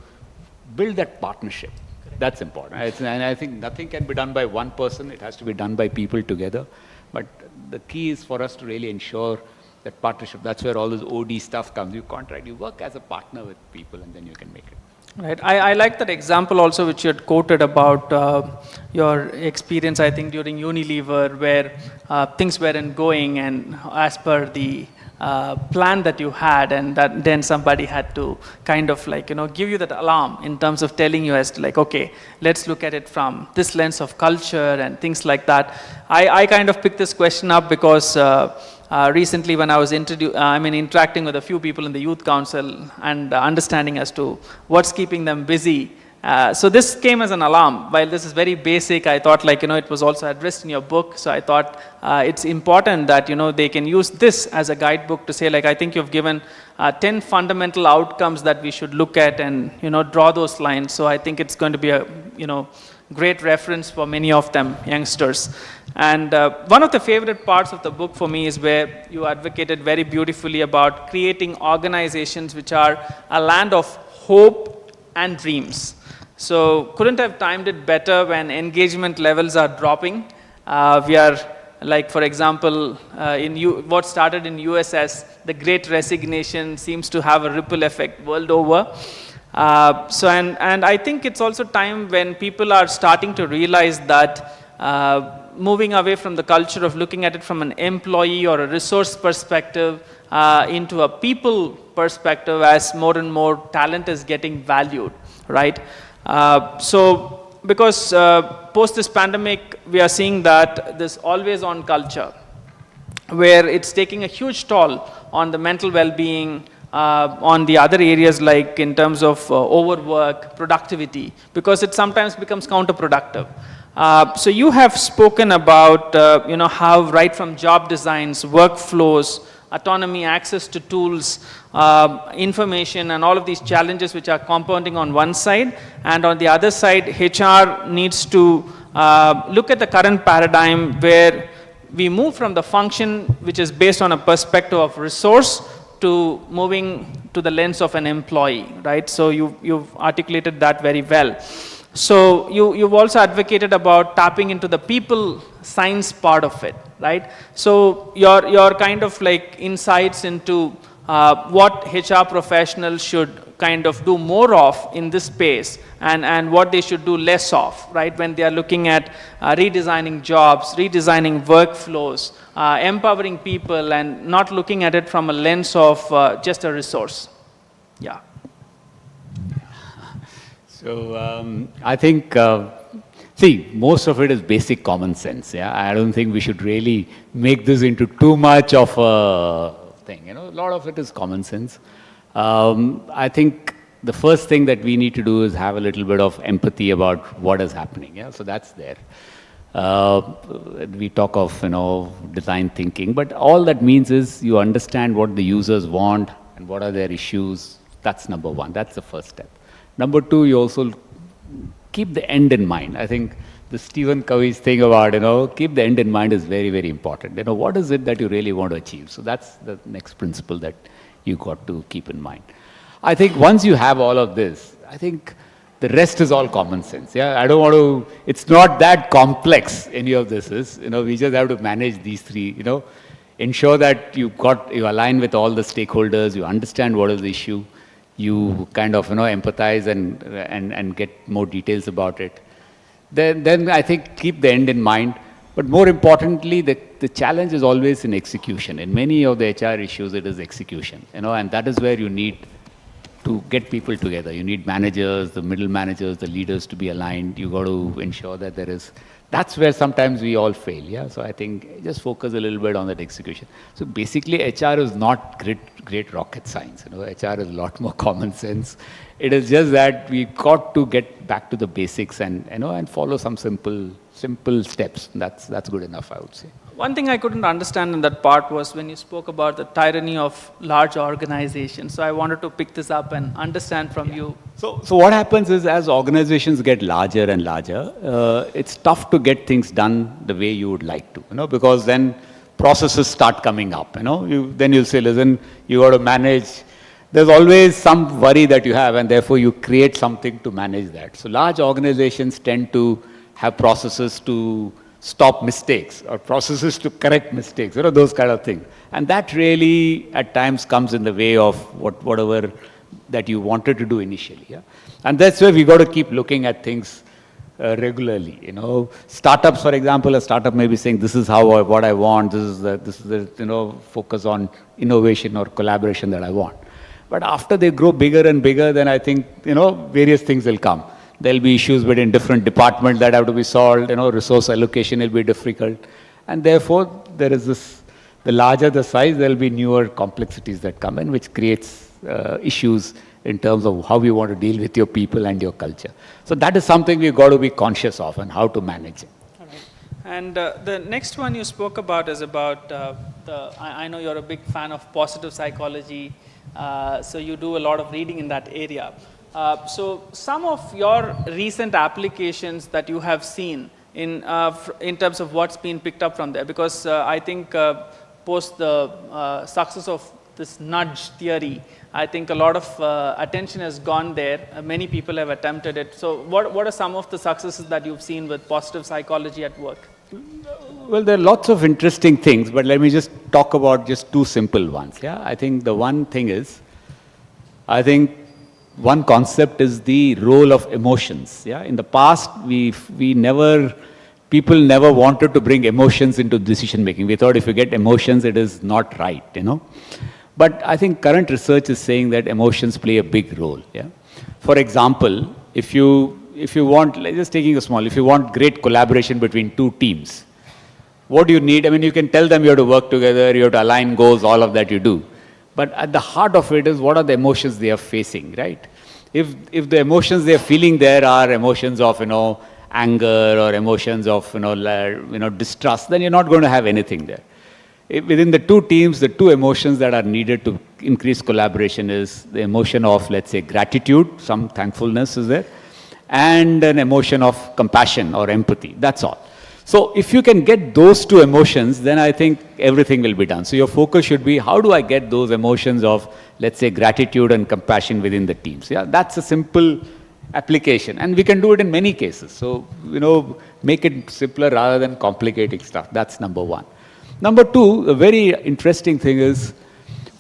[SPEAKER 5] build that partnership. That's important. And I think nothing can be done by one person. It has to be done by people together. But the key is for us to really ensure that partnership. That's where all this OD stuff comes. You contract, you work as a partner with people, and then you can make it.
[SPEAKER 3] Right. I like that example also which you had quoted about your experience, I think, during Unilever, where things weren't going and as per the plan that you had, and that then somebody had to kind of like, give you that alarm in terms of telling you as to like, okay, let's look at it from this lens of culture and things like that. I kind of picked this question up because recently when I was interacting with a few people in the youth council and understanding as to what's keeping them busy. So this came as an alarm. While this is very basic, I thought it was also addressed in your book. So I thought it's important that, they can use this as a guidebook to say, I think you've given 10 fundamental outcomes that we should look at and, draw those lines. So I think it's going to be a, great reference for many of them youngsters. And one of the favorite parts of the book for me is where you advocated very beautifully about creating organizations which are a land of hope and dreams. So couldn't have timed it better when engagement levels are dropping. We are, for example, what started in US as the Great Resignation seems to have a ripple effect world over. And I think it's also time when people are starting to realize that moving away from the culture of looking at it from an employee or a resource perspective into a people perspective as more and more talent is getting valued, right? Because post this pandemic, we are seeing that this always on culture, where it's taking a huge toll on the mental well-being, on the other areas in terms of overwork, productivity, because it sometimes becomes counterproductive. So you have spoken about, how right from job designs, workflows, autonomy, access to tools, information, and all of these challenges which are compounding on one side, and on the other side, HR needs to look at the current paradigm where we move from the function which is based on a perspective of resource to moving to the lens of an employee, right? So you've articulated that very well. So you've also advocated about tapping into the people science part of it, right? So your kind of insights into what HR professionals should kind of do more of in this space and what they should do less of, right? When they are looking at redesigning jobs, redesigning workflows, empowering people and not looking at it from a lens of just a resource. Yeah.
[SPEAKER 5] So I think, most of it is basic common sense. Yeah, I don't think we should really make this into too much of a thing. A lot of it is common sense. I think the first thing that we need to do is have a little bit of empathy about what is happening. Yeah, so that's there. We talk of design thinking, but all that means is you understand what the users want and what are their issues. That's number one. That's the first step. Number two, you also keep the end in mind. I think the Stephen Covey's thing about, keep the end in mind is very, very important. What is it that you really want to achieve? So that's the next principle that you got to keep in mind. I think once you have all of this, I think the rest is all common sense. Yeah, I don't want to, it's not that complex, any of this is. We just have to manage these three, ensure that you align with all the stakeholders, you understand what is the issue, you kind of empathize and get more details about it. Then I think keep the end in mind. But more importantly, the challenge is always in execution. In many of the HR issues, it is execution. And that is where you need to get people together. You need managers, the middle managers, the leaders to be aligned. You got to ensure that that's where sometimes we all fail. Yeah. So I think just focus a little bit on that execution. So basically, HR is not great rocket science. HR is a lot more common sense. It is just that we got to get back to the basics and follow some simple steps. That's good enough, I would say.
[SPEAKER 3] One thing I couldn't understand in that part was when you spoke about the tyranny of large organizations. So I wanted to pick this up and understand from you.
[SPEAKER 5] So what happens is as organizations get larger and larger, it's tough to get things done the way you would like to, because then processes start coming up, then you'll say, listen, you got to manage. There's always some worry that you have, and therefore you create something to manage that. So large organizations tend to have processes to stop mistakes or processes to correct mistakes, those kind of things. And that really at times comes in the way of whatever that you wanted to do initially. Yeah? And that's where we got to keep looking at things regularly. Startups, for example, a startup may be saying, this is what I want, this is the focus on innovation or collaboration that I want. But after they grow bigger and bigger, then I think, various things will come. There'll be issues within different departments that have to be solved, resource allocation will be difficult. And therefore, there is this The larger the size, there will be newer complexities that come in, which creates issues in terms of how you want to deal with your people and your culture. So that is something we've got to be conscious of and how to manage it.
[SPEAKER 3] All right. And the next one you spoke about is about I know you're a big fan of positive psychology, so you do a lot of reading in that area. So some of your recent applications that you have seen in terms of what's been picked up from there, because I think post the success of this nudge theory, I think a lot of attention has gone there. Many people have attempted it. So what are some of the successes that you've seen with positive psychology at work?
[SPEAKER 5] Well, there are lots of interesting things, but let me just talk about just two simple ones. Yeah, I think the one thing is, I think one concept is the role of emotions. Yeah, in the past, people never wanted to bring emotions into decision making. We thought if you get emotions, it is not right, you know. But I think current research is saying that emotions play a big role. Yeah. For example, if you want, just taking a small, if you want great collaboration between two teams, what do you need? I mean, you can tell them you have to work together, you have to align goals, all of that you do. But at the heart of it is what are the emotions they are facing, right? If the emotions they are feeling there are emotions of, anger or emotions of, distrust, then you're not going to have anything there. Within the two teams, the two emotions that are needed to increase collaboration is the emotion of, let's say, gratitude, some thankfulness is there, and an emotion of compassion or empathy. That's all. So if you can get those two emotions, then I think everything will be done. So your focus should be, how do I get those emotions of, let's say, gratitude and compassion within the teams? Yeah, that's a simple application. And we can do it in many cases. So, make it simpler rather than complicating stuff. That's number one. Number two, a very interesting thing is,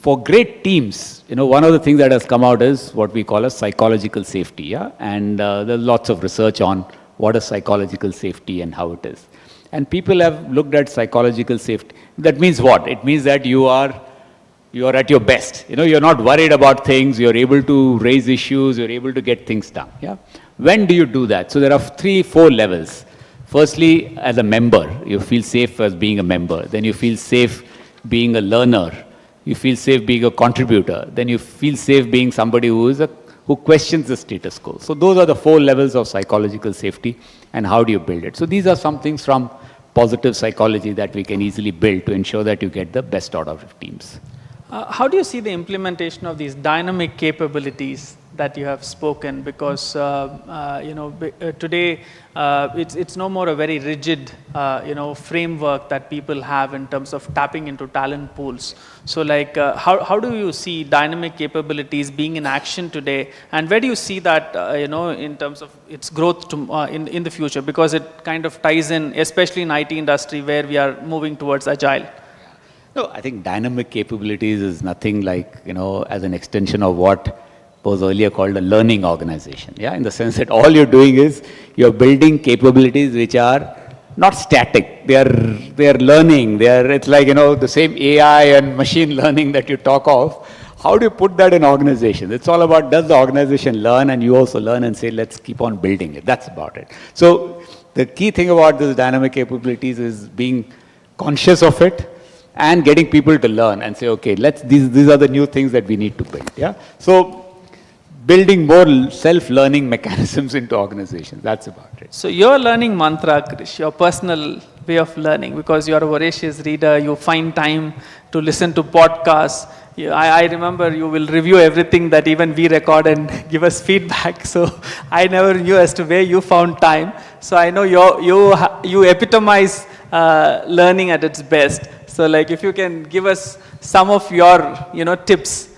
[SPEAKER 5] for great teams, one of the things that has come out is what we call a psychological safety. Yeah? And there's lots of research on what is psychological safety and how it is. And people have looked at psychological safety. That means what? It means that you are at your best. You're not worried about things. You're able to raise issues. You're able to get things done. Yeah. When do you do that? So there are 3-4 levels. Firstly, as a member, you feel safe as being a member. Then you feel safe being a learner. You feel safe being a contributor. Then you feel safe being somebody who questions the status quo. So those are the 4 levels of psychological safety, and how do you build it? So these are some things from positive psychology that we can easily build to ensure that you get the best out of teams.
[SPEAKER 3] How do you see the implementation of these dynamic capabilities that you have spoken? Because today it's no more a very rigid framework that people have in terms of tapping into talent pools. So how do you see dynamic capabilities being in action today, and where do you see that in terms of its growth in the future? Because it kind of ties in, especially in IT industry where we are moving towards agile.
[SPEAKER 5] No, I think dynamic capabilities is nothing like, as an extension of what was earlier called a learning organization. Yeah, in the sense that all you're doing is you're building capabilities which are not static. They are learning. It's like, the same AI and machine learning that you talk of. How do you put that in organizations? It's all about, does the organization learn and you also learn and say, let's keep on building it. That's about it. So the key thing about these dynamic capabilities is being conscious of it and getting people to learn and say, okay, these are the new things that we need to build. Yeah. So building more self-learning mechanisms into organizations. That's about it.
[SPEAKER 3] So your learning mantra, Krish, your personal way of learning, because you're a voracious reader, you find time to listen to podcasts. I remember you will review everything that even we record and give us feedback. So I never knew as to where you found time. So I know you epitomize learning at its best. So if you can give us some of your tips,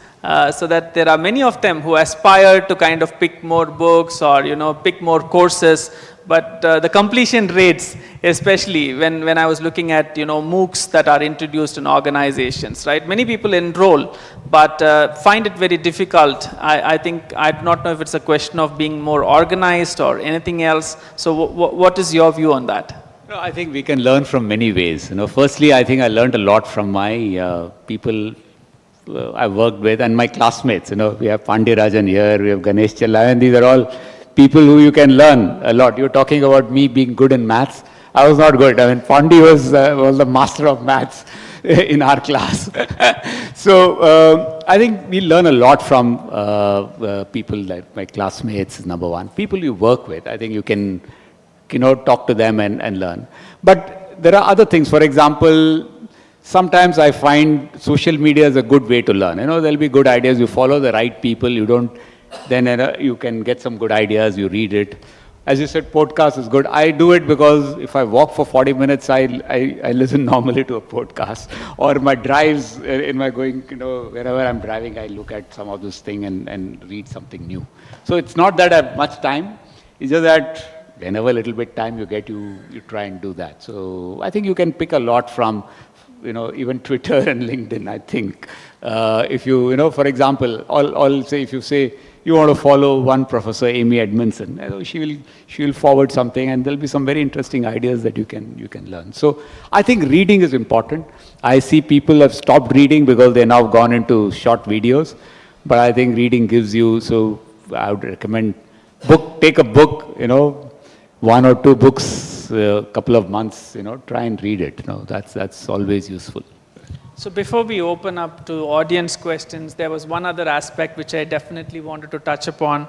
[SPEAKER 3] so that there are many of them who aspire to kind of pick more books or pick more courses, but the completion rates, especially when I was looking at MOOCs that are introduced in organizations, right? Many people enroll, but find it very difficult. I think I do not know if it's a question of being more organized or anything else. So what is your view on that?
[SPEAKER 5] No, I think we can learn from many ways. Firstly, I think I learned a lot from my people I worked with and my classmates. We have Pandirajan here, we have Ganesh Chella, these are all people who you can learn a lot. You're talking about me being good in maths. I was not good. I mean, Pandi was the master of maths. in our class. So I think we learn a lot from people like my classmates, is number one. People you work with, I think you can, talk to them and learn. But there are other things. For example, sometimes I find social media is a good way to learn. There'll be good ideas. You follow the right people. Then you can get some good ideas. You read it. As you said, podcast is good. I do it because if I walk for 40 minutes, I listen normally to a podcast. Or my drives, in my going, wherever I'm driving, I look at some of this thing and read something new. So it's not that I have much time. It's just that whenever a little bit time you get, you try and do that. So I think you can pick a lot from, even Twitter and LinkedIn, I think. If you, for example, I'll say, if you say, you want to follow one professor, Amy Edmondson, she will forward something, and there'll be some very interesting ideas that you can learn. So I think reading is important. I see people have stopped reading because they're now gone into short videos, but I think reading gives you, so I would recommend take a book, one or two books, a couple of months, try and read it. That's always useful.
[SPEAKER 3] So before we open up to audience questions, there was one other aspect which I definitely wanted to touch upon,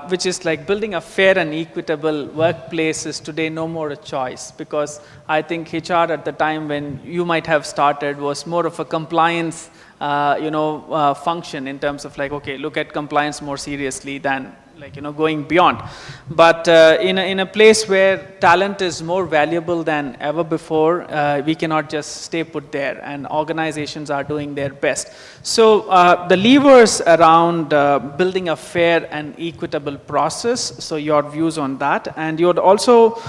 [SPEAKER 3] which is like building a fair and equitable workplace is today no more a choice, because I think HR at the time when you might have started was more of a compliance function in terms of like, okay, look at compliance more seriously than like, going beyond. But in a place where talent is more valuable than ever before, we cannot just stay put there, and organizations are doing their best. So the levers around building a fair and equitable process, so your views on that, and you had also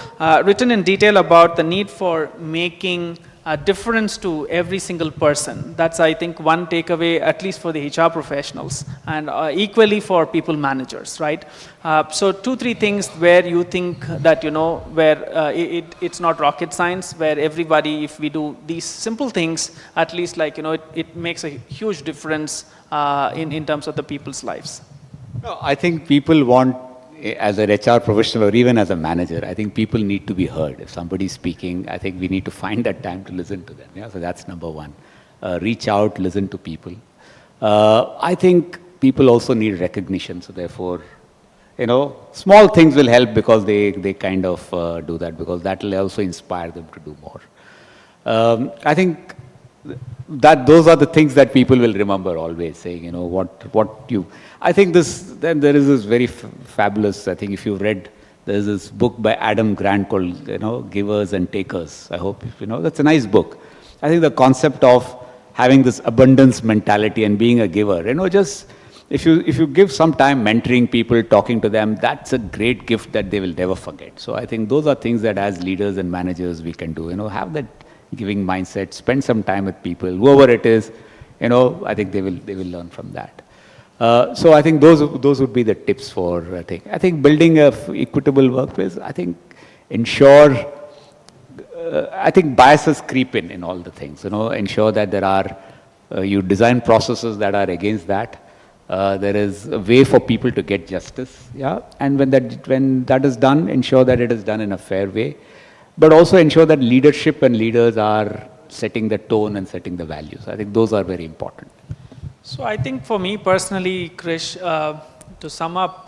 [SPEAKER 3] written in detail about the need for making a difference to every single person. That's, I think, one takeaway, at least for the HR professionals, and equally for people managers, right? So 2-3 things where you think that, where it's not rocket science, where everybody, if we do these simple things, at least like, it makes a huge difference in terms of the people's lives.
[SPEAKER 5] No, I think people want, as an HR professional or even as a manager, I think people need to be heard. If somebody's speaking, I think we need to find that time to listen to them. Yeah? So that's number one. Reach out, listen to people. I think people also need recognition. So therefore, small things will help because they kind of do that, because that will also inspire them to do more. I think that those are the things that people will remember always, saying, I think then there is this very fabulous, I think if you've read, there's this book by Adam Grant called, Givers and Takers. I hope, that's a nice book. I think the concept of having this abundance mentality and being a giver, just, if you give some time mentoring people, talking to them, that's a great gift that they will never forget. So I think those are things that as leaders and managers we can do, have that giving mindset, spend some time with people, whoever it is, I think they will learn from that. So I think those would be the tips for, I think building a equitable workplace, I think ensure, I think biases creep in all the things, ensure that there are, you design processes that are against that. There is a way for people to get justice, yeah, and when that is done, ensure that it is done in a fair way. But also ensure that leadership and leaders are setting the tone and setting the values. I think those are very important.
[SPEAKER 3] So I think for me personally, Krish, to sum up,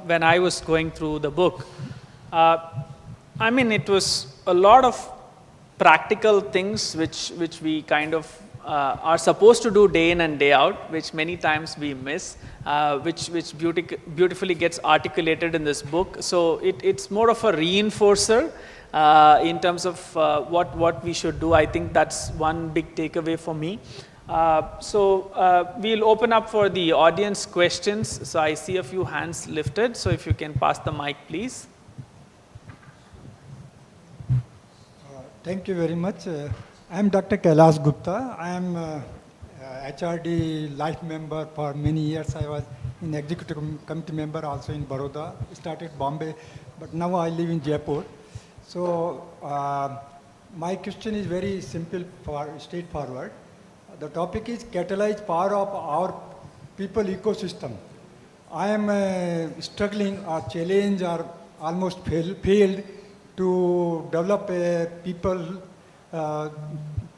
[SPEAKER 3] when I was going through the book, it was a lot of practical things which we kind of are supposed to do day in and day out, which many times we miss, which beautifully gets articulated in this book. So it's more of a reinforcer in terms of what we should do. I think that's one big takeaway for me. So we'll open up for the audience questions. So I see a few hands lifted. So if you can pass the mic, please.
[SPEAKER 6] Thank you very much. I'm Dr. Kailash Gupta. I am HRD life member for many years. I was in executive committee member also in Baroda. Started Bombay, but now I live in Jaipur. So my question is very simple, straightforward. The topic is catalyze power of our people ecosystem. I am struggling or challenge or almost failed to develop a people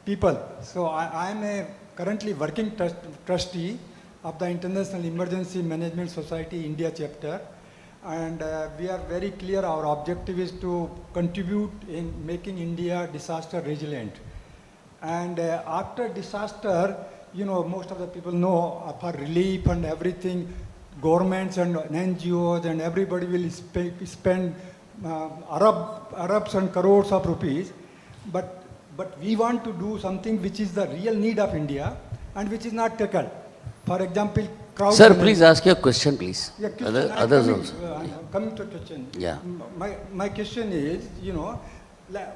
[SPEAKER 6] people. So I am a currently working trustee of the International Emergency Management Society India chapter. And we are very clear, our objective is to contribute in making India disaster resilient. And after disaster, you know, most of the people know for relief and everything, governments and NGOs and everybody will spend Arabs and crores of rupees. But we want to do something which is the real need of India and which is not tackled. For example, crowd.
[SPEAKER 1] Sir, please ask your question, please.
[SPEAKER 6] Yeah, question,
[SPEAKER 1] Others
[SPEAKER 6] coming,
[SPEAKER 1] also.
[SPEAKER 6] Coming to question.
[SPEAKER 1] Yeah.
[SPEAKER 6] My question is, you know, the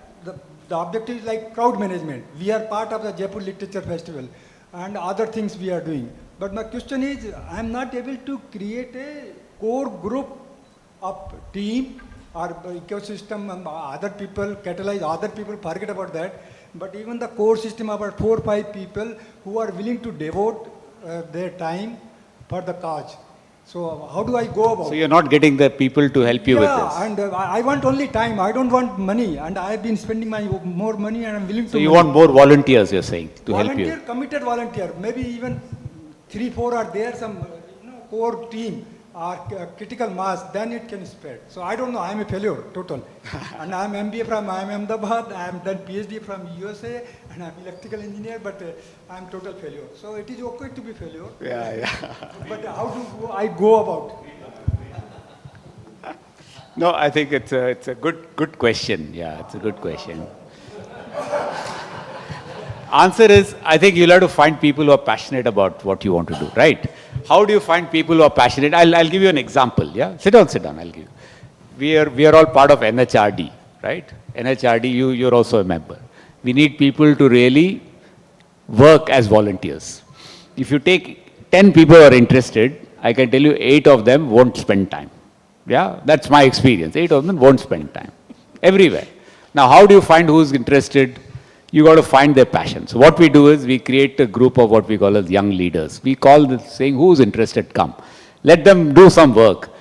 [SPEAKER 6] objective is like crowd management. We are part of the Jaipur Literature Festival and other things we are doing. But my question is, I am not able to create a core group of team or ecosystem and other people, catalyze other people, forget about that. But even the core system, about 4 or 5 people who are willing to devote their time for the cause. So how do I go about it?
[SPEAKER 5] So you're not getting the people to help you with this?
[SPEAKER 6] Yeah, and I want only time. I don't want money. And I've been spending my more money and I'm willing to.
[SPEAKER 5] So you want more volunteers, you're saying, to help you?
[SPEAKER 6] Committed volunteer. Maybe even 3, 4 are there, some core team or critical mass, then it can spread. So I don't know, I'm a failure, total. And I'm MBA from Ahmedabad, I'm done PhD from USA, and I'm electrical engineer, but I'm total failure. So it is okay to be failure.
[SPEAKER 5] Yeah.
[SPEAKER 6] But how do I go about it?
[SPEAKER 5] No, I think it's a good question. Yeah, it's a good question. Answer is, I think you'll have to find people who are passionate about what you want to do, right? How do you find people who are passionate? I'll give you an example, yeah? Sit down, I'll give you. We are all part of NHRD, right? NHRD, you're also a member. We need people to really work as volunteers. If you take 10 people who are interested, I can tell you 8 of them won't spend time. Yeah, that's my experience. 8 of them won't spend time, everywhere. Now, how do you find who's interested? You got to find their passion. So what we do is we create a group of what we call as young leaders. We call this saying, who's interested, come. Let them do some work.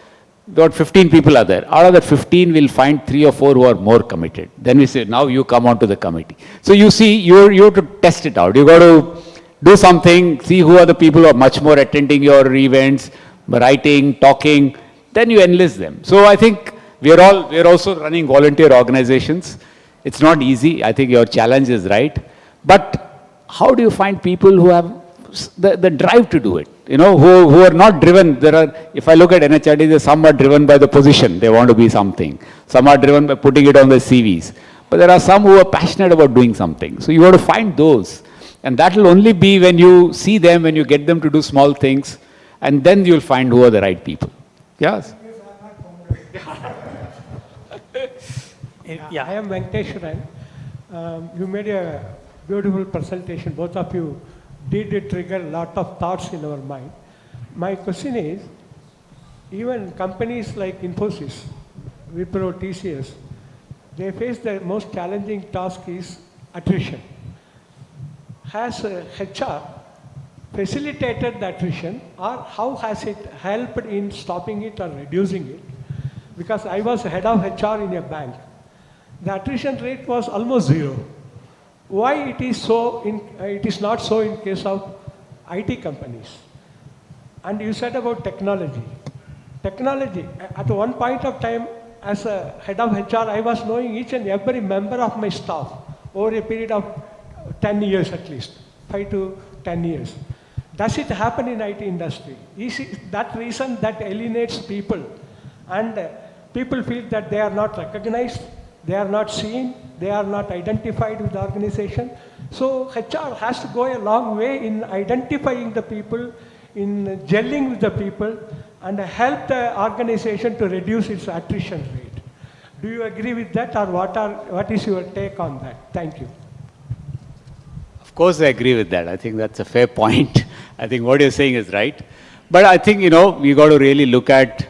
[SPEAKER 5] About 15 people are there. Out of that 15, we'll find 3 or 4 who are more committed. Then we say, now you come onto the committee. So you see, you have to test it out. You got to do something, see who are the people who are much more attending your events, writing, talking. Then you enlist them. So I think we're also running volunteer organizations. It's not easy. I think your challenge is right. But how do you find people who have the drive to do it? You know, who are not driven. If I look at NHRD, some are driven by the position. They want to be something. Some are driven by putting it on their CVs. But there are some who are passionate about doing something. So you have to find those. And that will only be when you see them, when you get them to do small things. And then you'll find who are the right people. Yes?
[SPEAKER 7] Yeah. I am Venkateshwaran. You made a beautiful presentation. Both of you did trigger a lot of thoughts in our mind. My question is, even companies like Infosys, Wipro, TCS, they face the most challenging task is attrition. Has HR facilitated the attrition, or how has it helped in stopping it or reducing it? Because I was head of HR in a bank. The attrition rate was almost 0. Why it is not so in case of IT companies? And you said about technology. Technology, at one point of time, as a head of HR, I was knowing each and every member of my staff over a period of 10 years at least, 5 to 10 years. Does it happen in IT industry? Is it that reason that alienates people? And people feel that they are not recognized, they are not seen, they are not identified with the organization. So HR has to go a long way in identifying the people, in gelling with the people, and help the organization to reduce its attrition rate. Do you agree with that, or what is your take on that? Thank you.
[SPEAKER 5] Of course, I agree with that. I think that's a fair point. I think what you're saying is right. But I think, we got to really look at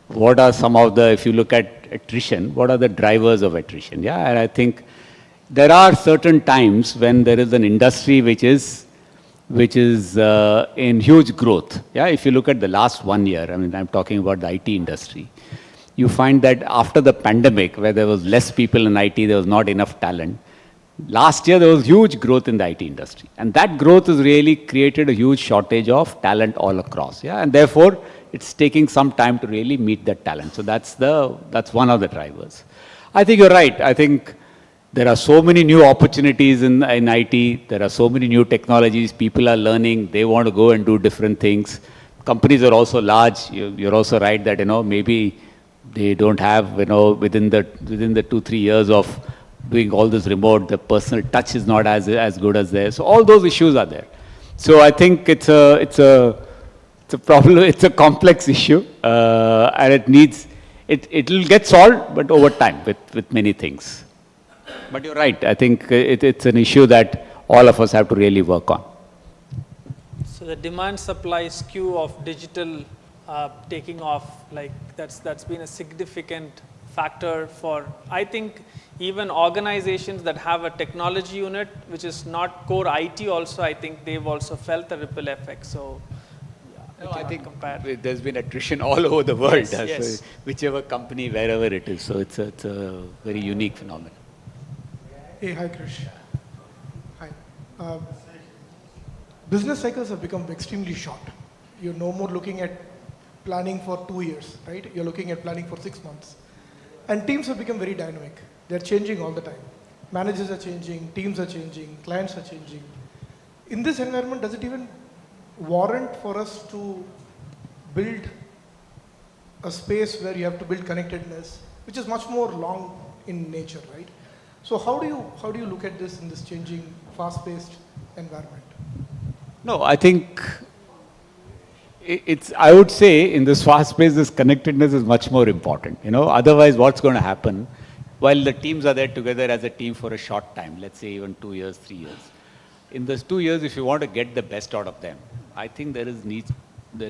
[SPEAKER 5] what are some of the, if you look at attrition, what are the drivers of attrition? Yeah, and I think there are certain times when there is an industry which is in huge growth. Yeah, if you look at the last 1 year, I mean, I'm talking about the IT industry, you find that after the pandemic, where there was less people in IT, there was not enough talent, Last year, there was huge growth in the IT industry. And that growth has really created a huge shortage of talent all across. Yeah? And therefore, it's taking some time to really meet that talent. So that's one of the drivers. I think you're right. I think there are so many new opportunities in IT. There are so many new technologies. People are learning. They want to go and do different things. Companies are also large. You're also right that, maybe they don't have, within the 2-3 years of doing all this remote, the personal touch is not as good as theirs. So all those issues are there. So I think it's a problem. It's a complex issue, and it'll get solved, but over time with many things. But you're right. I think it's an issue that all of us have to really work on.
[SPEAKER 3] So the demand-supply skew of digital taking off, like that's been a significant factor for, I think, even organizations that have a technology unit, which is not core IT also, I think they've also felt the ripple effect. So yeah,
[SPEAKER 5] no, I think there's been attrition all over the world,
[SPEAKER 3] yes.
[SPEAKER 5] So whichever company, wherever it is. So it's a very unique phenomenon.
[SPEAKER 8] Hey, hi Krish. Hi. Business cycles have become extremely short. You're no more looking at planning for 2 years, right? You're looking at planning for 6 months. And teams have become very dynamic. They're changing all the time. Managers are changing, teams are changing, clients are changing. In this environment, does it even warrant for us to build a space where you have to build connectedness, which is much more long in nature, right? So how do you look at this in this changing, fast-paced environment?
[SPEAKER 5] No, I think I would say in this fast pace, this connectedness is much more important. Otherwise what's going to happen, while the teams are there together as a team for a short time, let's say even 2 years, 3 years. In those 2 years, if you want to get the best out of them, I think there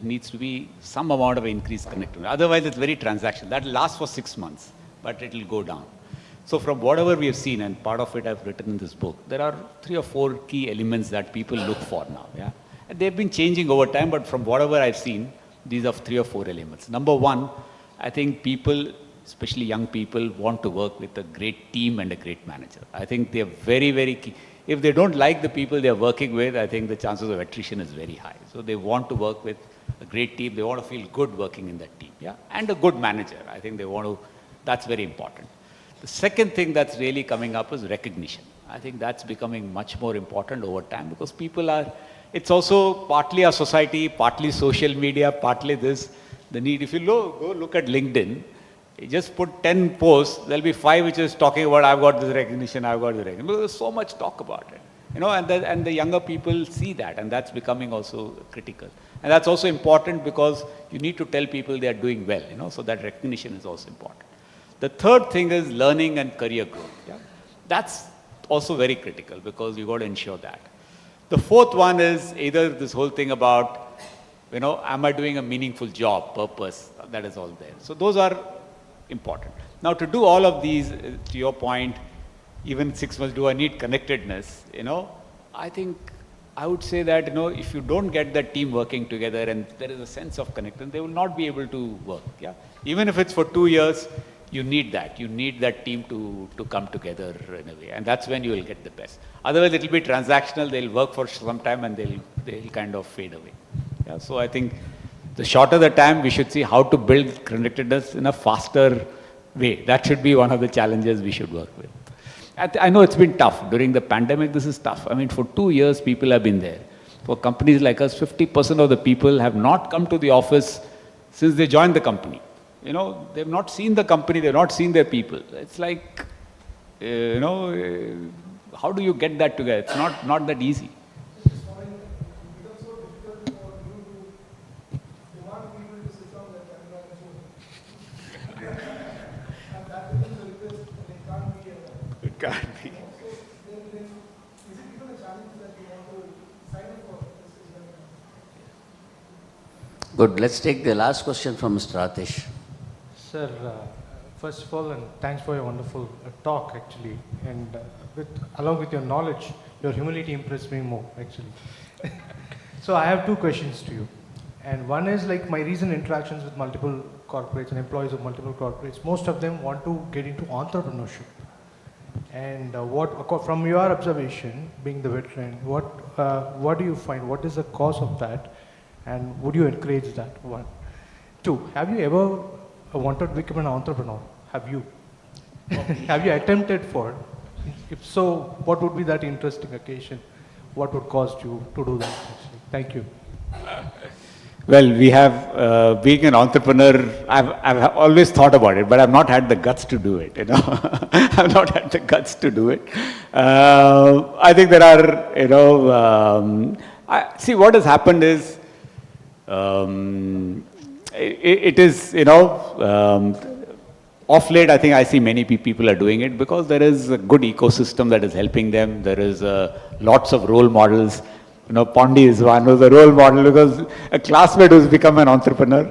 [SPEAKER 5] needs to be some amount of increased connectivity. Otherwise, it's very transactional. That will last for 6 months, but it will go down. So from whatever we have seen, and part of it I've written in this book, there are 3 or 4 key elements that people look for now. Yeah? And they've been changing over time, but from whatever I've seen, these are 3 or 4 elements. Number one, I think people, especially young people, want to work with a great team and a great manager. I think they're very, very key. If they don't like the people they're working with, I think the chances of attrition is very high. So they want to work with a great team. They want to feel good working in that team. Yeah? And a good manager. I think that's very important. The second thing that's really coming up is recognition. I think that's becoming much more important over time because it's also partly our society, partly social media, partly this, the need. If you go look at LinkedIn, you just put 10 posts, there'll be 5 which is talking about, I've got this recognition, I've got this recognition. Because there's so much talk about it. And the younger people see that, and that's becoming also critical. And that's also important because you need to tell people they are doing well, so that recognition is also important. The third thing is learning and career growth. Yeah? That's also very critical because you've got to ensure that. The fourth one is either this whole thing about, am I doing a meaningful job, purpose, that is all there. So those are important. Now to do all of these, to your point, even 6 months, do I need connectedness? I think I would say that, if you don't get that team working together and there is a sense of connectedness, they will not be able to work. Yeah? Even if it's for 2 years, you need that. You need that team to come together in a way. And that's when you will get the best. Otherwise, it will be transactional. They'll work for some time and they'll kind of fade away. Yeah? So I think the shorter the time, we should see how to build connectedness in a faster way. That should be one of the challenges we should work with. I know it's been tough. During the pandemic, this is tough. I mean, for 2 years, people have been there. For companies like us, 50% of the people have not come to the office since they joined the company. They've not seen the company, they've not seen their people. It's like, how do you get that together? It's not that easy. It can't be.
[SPEAKER 1] Good. Let's take the last question from Mr. Atish.
[SPEAKER 9] Sir, first of all, and thanks for your wonderful talk, actually. And along with your knowledge, your humility impressed me more, actually. So I have 2 questions to you. And one is like my recent interactions with multiple corporates and employees of multiple corporates. Most of them want to get into entrepreneurship. And from your observation, being the veteran, what do you find? What is the cause of that? And would you encourage that? One. Two, have you ever wanted to become an entrepreneur? Have you? Have you attempted for? If so, what would be that interesting occasion? What would cause you to do that? Actually? Thank you.
[SPEAKER 5] Well, we have, being an entrepreneur, I've always thought about it, but I've not had the guts to do it, you know. I've not had the guts to do it. I think there are, you know, see what has happened is, it is, you know, off late, I think I see many people are doing it because there is a good ecosystem that is helping them. There is lots of role models. You know, Pondi is one who's a role model because a classmate who's become an entrepreneur.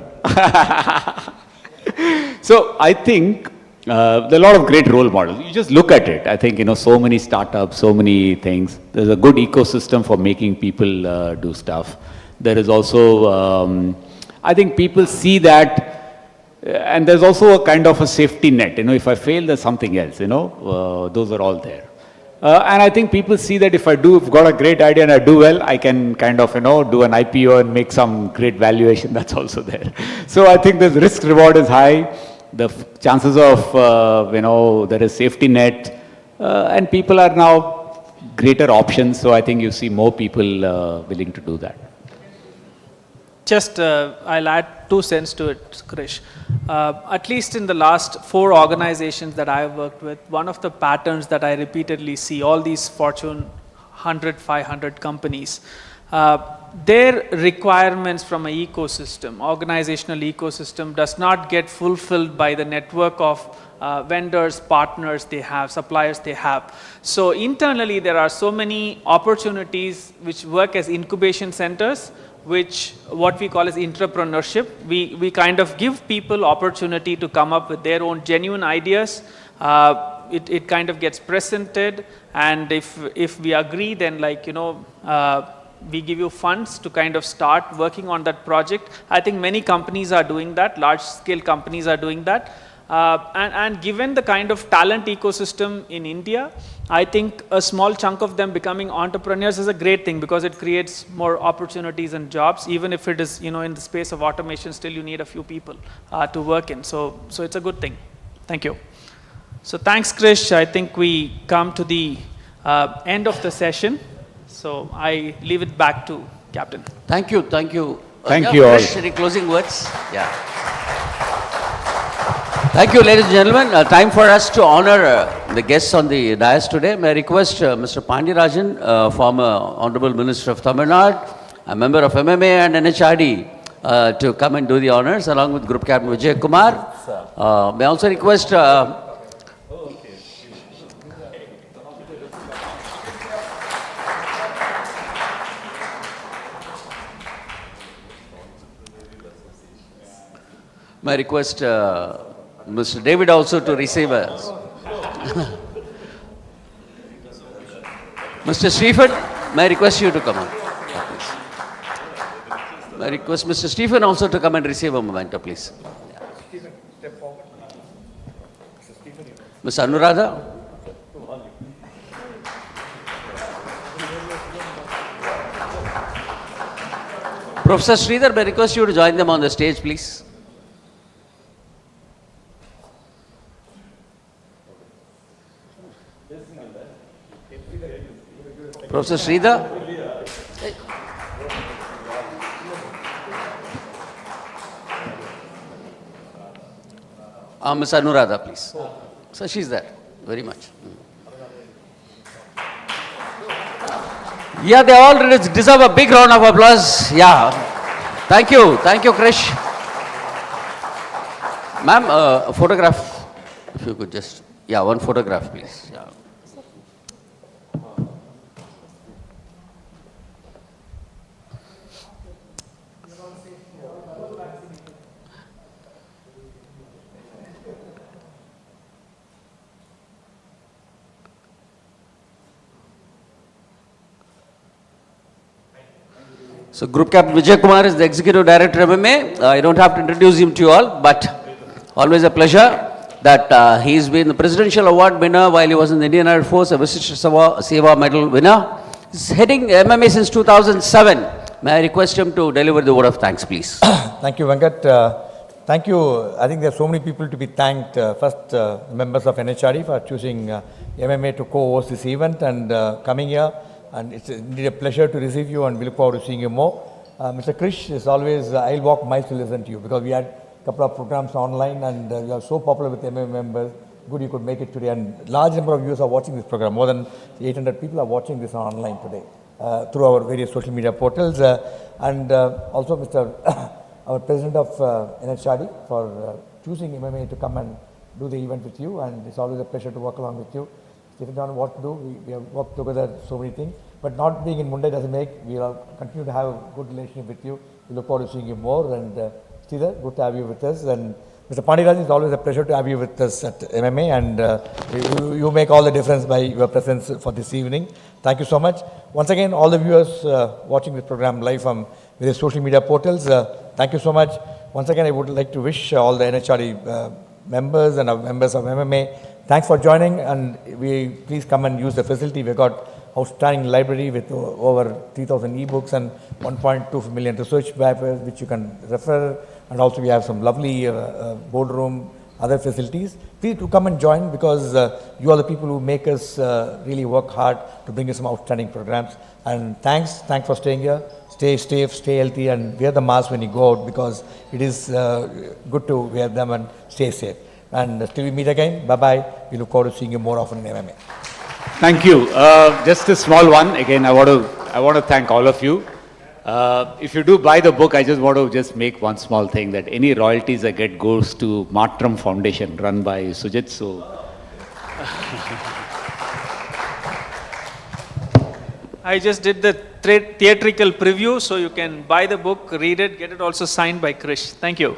[SPEAKER 5] So I think there are a lot of great role models. You just look at it. I think, you know, so many startups, so many things. There's a good ecosystem for making people do stuff. There is also, I think people see that, and there's also a kind of a safety net. You know, if I fail, there's something else, you know, those are all there. And I think people see that if I've got a great idea and I do well, I can kind of, you know, do an IPO and make some great valuation. That's also there. So I think the risk reward is high. The chances of, you know, there is safety net, and people are now greater options. So I think you see more people willing to do that.
[SPEAKER 3] Just, I'll add 2 cents to it, Krish. At least in the last 4 organizations that I've worked with, one of the patterns that I repeatedly see, all these Fortune 100, 500 companies, their requirements from an ecosystem, organizational ecosystem, does not get fulfilled by the network of vendors, partners they have, suppliers they have. So internally, there are so many opportunities which work as incubation centers, which what we call as entrepreneurship. We kind of give people opportunity to come up with their own genuine ideas. It kind of gets presented, and if we agree, then, like, you know, we give you funds to kind of start working on that project. I think many companies are doing that, large scale companies are doing that. And given the kind of talent ecosystem in India, I think a small chunk of them becoming entrepreneurs is a great thing because it creates more opportunities and jobs. Even if it is, you know, in the space of automation, still you need a few people to work in. So it's a good thing. Thank you. So thanks, Krish. I think we come to the end of the session. So I leave it back to Captain.
[SPEAKER 1] Thank you. Thank you.
[SPEAKER 5] Thank you all.
[SPEAKER 1] Krish, any closing words? Yeah. Thank you, ladies and gentlemen. Time for us to honor the guests on the dais today. May I request Mr. Pandirajan, former Honorable Minister of Tamil Nadu, a member of MMA and NHRD, to come and do the honors along with Group Captain Vijay Kumar. May I also request Mr. David also to receive us. Mr. Stephen, may I request you to come on? May I request Mr. Stephen also to come and receive a memento, please. Ms. Anuradha. Professor Sridhar, may I request you to join them on the stage, please. Professor Sridhar. Ms. Anuradha, please. So she's there, very much. Yeah, they all deserve a big round of applause. Yeah. Thank you, Krish. Ma'am, a photograph, if you could just, yeah, one photograph, please. Yeah. So Group Captain Vijay Kumar is the Executive Director of MMA. I don't have to introduce him to you all, but always a pleasure. that he's been the Presidential Award winner while he was in the Indian Air Force, a Vishisht Seva Medal winner. He's heading MMA since 2007. May I request him to deliver the word of thanks, please?
[SPEAKER 10] Thank you, Venkat. Thank you. I think there are so many people to be thanked. First, members of NHRD for choosing MMA to co-host this event and coming here. And it's indeed a pleasure to receive you, and we look forward to seeing you more. Mr. Krish is always, I'll walk miles to listen to you, because we had a couple of programs online, and you are so popular with MMA members. Good you could make it today, and large number of viewers are watching this program. More than 800 people are watching this online today through our various social media portals. And also Mr. our President of NHRD for choosing MMA to come and do the event with you, and it's always a pleasure to work along with you. If you don't know what to do, we have worked together so many things, but not being in Mumbai doesn't make, we will continue to have a good relationship with you. We look forward to seeing you more, and Sridhar, good to have you with us. And Mr. Pandirajan, it's always a pleasure to have you with us at MMA, and you make all the difference by your presence for this evening. Thank you so much. Once again, all the viewers watching this program live from various social media portals, thank you so much. Once again, I would like to wish all the NHRD members and members of MMA, thanks for joining, and please come and use the facility. We've got outstanding library with over 3,000 ebooks and 1.2 million research papers which you can refer, and also we have some lovely boardroom, other facilities. Please do come and join, because you are the people who make us really work hard to bring you some outstanding programs. And thanks for staying here. Stay safe, stay healthy, and wear the mask when you go out, because it is good to wear them, and stay safe. And till we meet again, bye-bye. We look forward to seeing you more often in MMA.
[SPEAKER 5] Thank you. Just a small one. Again, I want to thank all of you. If you do buy the book, I just want to just make one small thing, that any royalties I get goes to Matram Foundation, run by Sujit. So
[SPEAKER 3] I just did the theatrical preview, so you can buy the book, read it, get it also signed by Krish. Thank you.